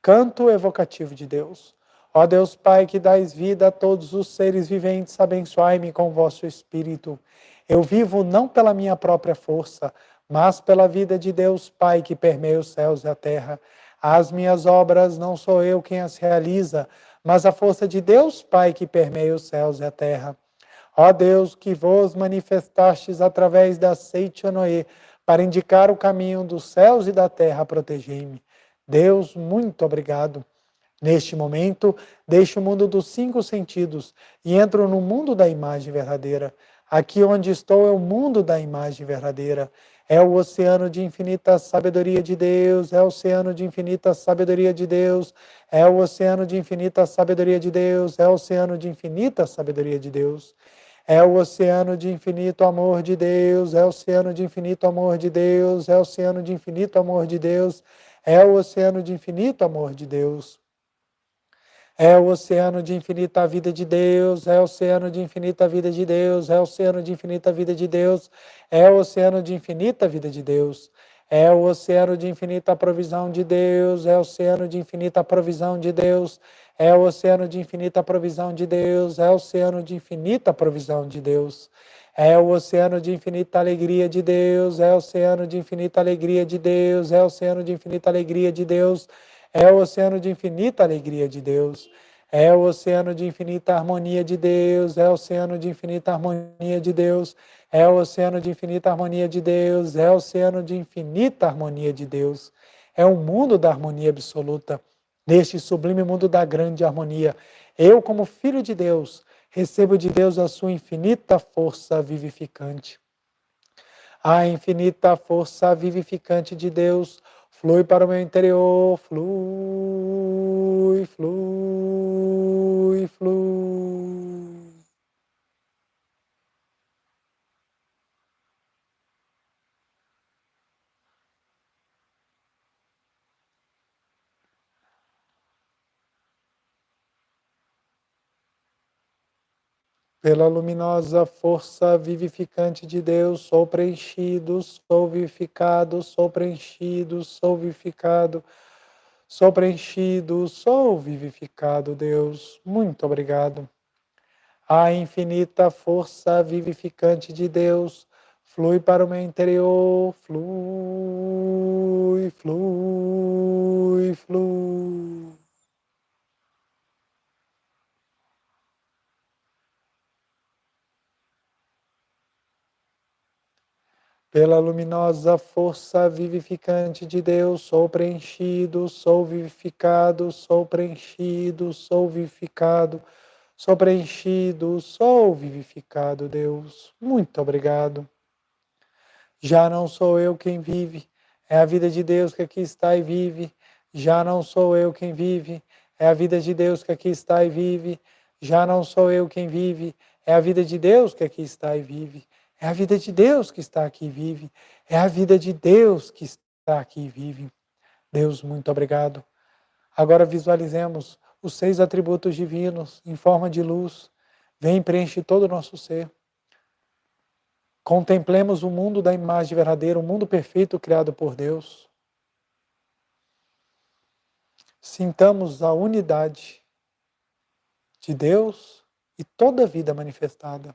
Canto evocativo de Deus. Ó Deus Pai, que dais vida a todos os seres viventes, abençoai-me com o vosso Espírito. Eu vivo não pela minha própria força, mas pela vida de Deus Pai, que permeia os céus e a terra. As minhas obras não sou eu quem as realiza, mas a força de Deus Pai, que permeia os céus e a terra. Ó Deus, que vos manifestastes através da Seichonoe, para indicar o caminho dos céus e da terra, protegei-me. Deus, muito obrigado. Neste momento, deixo o mundo dos 5 sentidos e entro no mundo da imagem verdadeira. Aqui onde estou é o mundo da imagem verdadeira. É o oceano de infinita sabedoria de Deus, é o oceano de infinita sabedoria de Deus, é o oceano de infinita sabedoria de Deus, é o oceano de infinita sabedoria de Deus. É o oceano de infinito amor de Deus, é o oceano de infinito amor de Deus, é o oceano de infinito amor de Deus, é o oceano de infinito amor de Deus. É o oceano de infinita vida de Deus, é o oceano de infinita vida de Deus, é o oceano de infinita vida de Deus, é o oceano de infinita vida de Deus, É o oceano de infinita provisão de Deus, é o oceano de infinita provisão de Deus, é o oceano de infinita provisão de Deus, é o oceano de infinita provisão de Deus. É o oceano de infinita alegria de Deus, é o oceano de infinita alegria de Deus, é o oceano de infinita alegria de Deus, é o oceano de infinita alegria de Deus. É o oceano de infinita harmonia de Deus, é o oceano de infinita harmonia de Deus, é o oceano de infinita harmonia de Deus, é o oceano de infinita harmonia de Deus. É o mundo da harmonia absoluta, neste sublime mundo da grande harmonia. Eu, como filho de Deus, recebo de Deus a sua infinita força vivificante. A infinita força vivificante de Deus flui para o meu interior, flui, flui, flui. Pela luminosa força vivificante de Deus, sou preenchido, sou vivificado, sou preenchido, sou vivificado, sou preenchido, sou vivificado, Deus. Muito obrigado. A infinita força vivificante de Deus flui para o meu interior, flui, flui, flui. Pela luminosa força vivificante de Deus, sou preenchido, sou vivificado, sou preenchido, sou vivificado, sou preenchido, sou vivificado, Deus. Muito obrigado. Já não sou eu quem vive, é a vida de Deus que aqui está e vive. Já não sou eu quem vive, é a vida de Deus que aqui está e vive. Já não sou eu quem vive, é a vida de Deus que aqui está e vive. É a vida de Deus que está aqui e vive. É a vida de Deus que está aqui e vive. Deus, muito obrigado. Agora visualizemos os 6 atributos divinos em forma de luz. Vem e preenche todo o nosso ser. Contemplemos o mundo da imagem verdadeira, o mundo perfeito criado por Deus. Sintamos a unidade de Deus e toda a vida manifestada.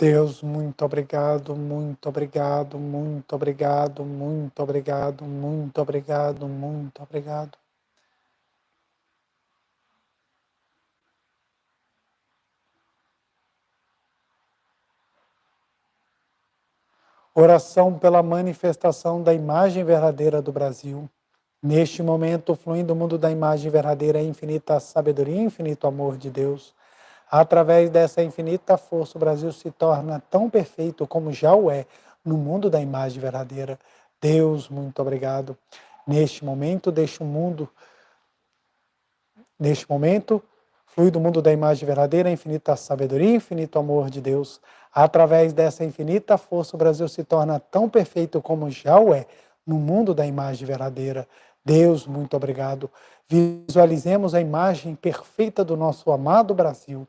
Deus, muito obrigado, muito obrigado, muito obrigado, muito obrigado, muito obrigado, muito obrigado. Oração pela manifestação da imagem verdadeira do Brasil. Neste momento, fluindo o mundo da imagem verdadeira, a infinita sabedoria e infinito amor de Deus. Através dessa infinita força, o Brasil se torna tão perfeito como já o é no mundo da imagem verdadeira. Deus, muito obrigado. Neste momento, flui do mundo da imagem verdadeira, a infinita sabedoria e infinito amor de Deus. Através dessa infinita força, o Brasil se torna tão perfeito como já o é no mundo da imagem verdadeira. Deus, muito obrigado. Visualizemos a imagem perfeita do nosso amado Brasil.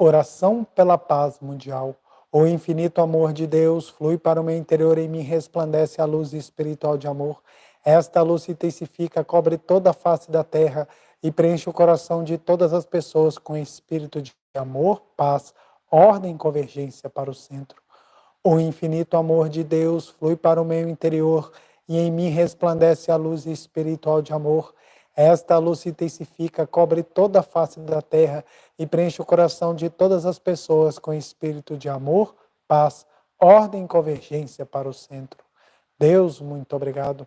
Oração pela paz mundial. O infinito amor de Deus flui para o meu interior e me resplandece a luz espiritual de amor. Esta luz se intensifica, cobre toda a face da terra e preenche o coração de todas as pessoas com espírito de amor, paz, ordem e convergência para o centro. O infinito amor de Deus flui para o meu interior e em mim resplandece a luz espiritual de amor. Esta luz se intensifica, cobre toda a face da terra e preenche o coração de todas as pessoas com espírito de amor, paz, ordem e convergência para o centro. Deus, muito obrigado.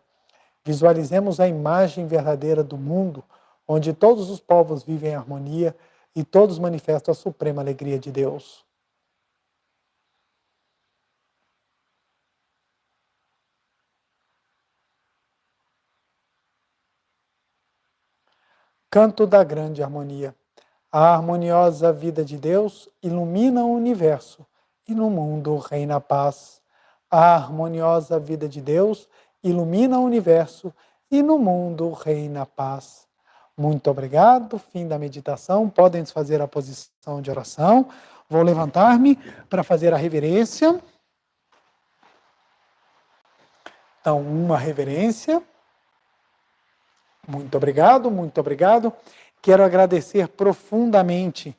Visualizemos a imagem verdadeira do mundo, onde todos os povos vivem em harmonia e todos manifestam a suprema alegria de Deus. Canto da grande harmonia. A harmoniosa vida de Deus ilumina o universo e no mundo reina a paz. A harmoniosa vida de Deus ilumina o universo e no mundo reina a paz. Muito obrigado. Fim da meditação. Podem fazer a posição de oração. Vou levantar-me para fazer a reverência. Então, uma reverência. Muito obrigado, muito obrigado. Quero agradecer profundamente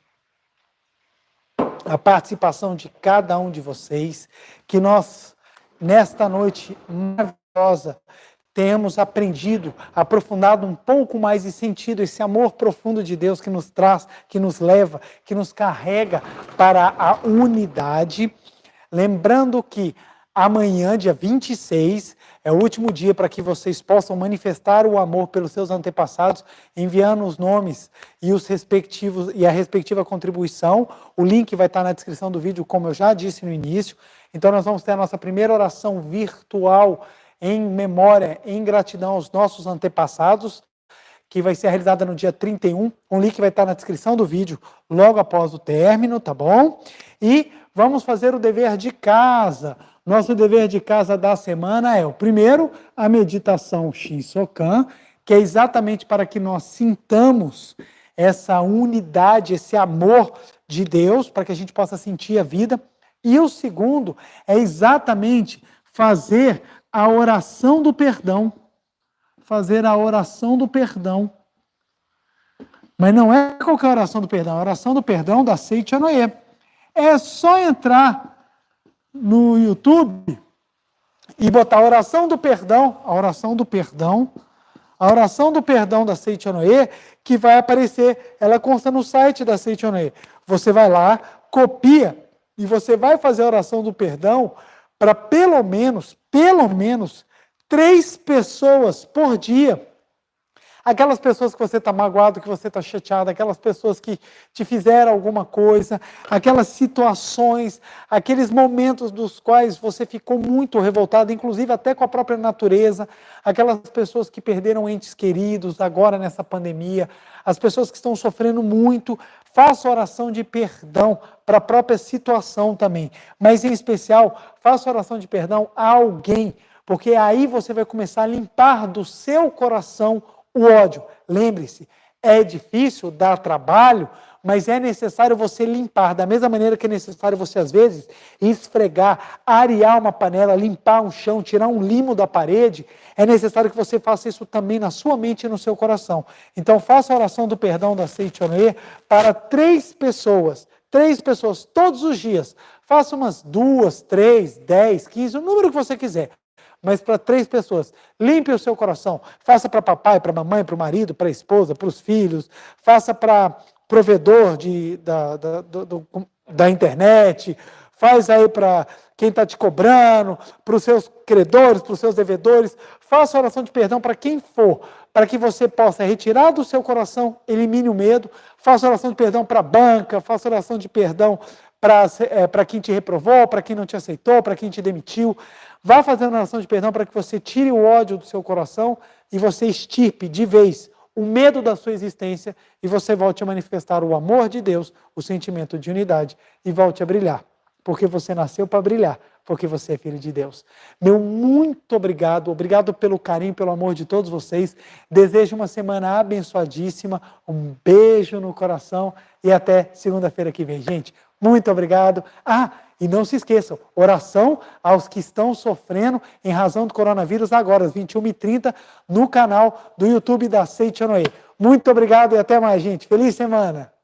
a participação de cada um de vocês, que nós, nesta noite maravilhosa, temos aprendido, aprofundado um pouco mais e sentido esse amor profundo de Deus que nos traz, que nos leva, que nos carrega para a unidade. Lembrando que amanhã, dia 26, é o último dia para que vocês possam manifestar o amor pelos seus antepassados, enviando os nomes e a respectiva contribuição. O link vai estar na descrição do vídeo, como eu já disse no início. Então nós vamos ter a nossa primeira oração virtual em memória, em gratidão aos nossos antepassados, que vai ser realizada no dia 31. O link vai estar na descrição do vídeo, logo após o término, tá bom? E vamos fazer o dever de casa. Nosso dever de casa da semana é o primeiro, a meditação Shinsokan, que é exatamente para que nós sintamos essa unidade, esse amor de Deus, para que a gente possa sentir a vida. E o segundo é exatamente fazer a oração do perdão. Fazer a oração do perdão. Mas não é qualquer oração do perdão, é a oração do perdão da Seiichi Anoye. É só entrar no YouTube e botar a oração do perdão da Seiichi Anoye, que vai aparecer, ela consta no site da Seiichi Anoye. Você vai lá, copia, e você vai fazer a oração do perdão para pelo menos 3 pessoas por dia. Aquelas pessoas que você está magoado, que você está chateado, aquelas pessoas que te fizeram alguma coisa, aquelas situações, aqueles momentos dos quais você ficou muito revoltado, inclusive até com a própria natureza, aquelas pessoas que perderam entes queridos agora nessa pandemia, as pessoas que estão sofrendo muito. Faça oração de perdão para a própria situação também, mas em especial, faça oração de perdão a alguém, porque aí você vai começar a limpar do seu coração o ódio. Lembre-se, é difícil, dá trabalho, mas é necessário você limpar, da mesma maneira que é necessário você, às vezes, esfregar, arear uma panela, limpar um chão, tirar um limo da parede, é necessário que você faça isso também na sua mente e no seu coração. Então, faça a oração do perdão da Seichonoye para 3 pessoas, todos os dias. Faça umas 2, 3, 10, 15, o número que você quiser. Mas para 3 pessoas, limpe o seu coração, faça para papai, para mamãe, para o marido, para a esposa, para os filhos, faça para provedor da internet, faz aí para quem está te cobrando, para os seus credores, para os seus devedores, faça oração de perdão para quem for, para que você possa retirar do seu coração, elimine o medo, faça oração de perdão para a banca, faça oração de perdão para quem te reprovou, para quem não te aceitou, para quem te demitiu. Vá fazendo oração de perdão para que você tire o ódio do seu coração e você extirpe de vez o medo da sua existência e você volte a manifestar o amor de Deus, o sentimento de unidade e volte a brilhar, porque você nasceu para brilhar, porque você é filho de Deus. Meu muito obrigado, obrigado pelo carinho, pelo amor de todos vocês. Desejo uma semana abençoadíssima, um beijo no coração e até segunda-feira que vem, gente. Muito obrigado. E não se esqueçam, oração aos que estão sofrendo em razão do coronavírus agora, às 21h30, no canal do YouTube da Seichonoye. Muito obrigado e até mais, gente. Feliz semana!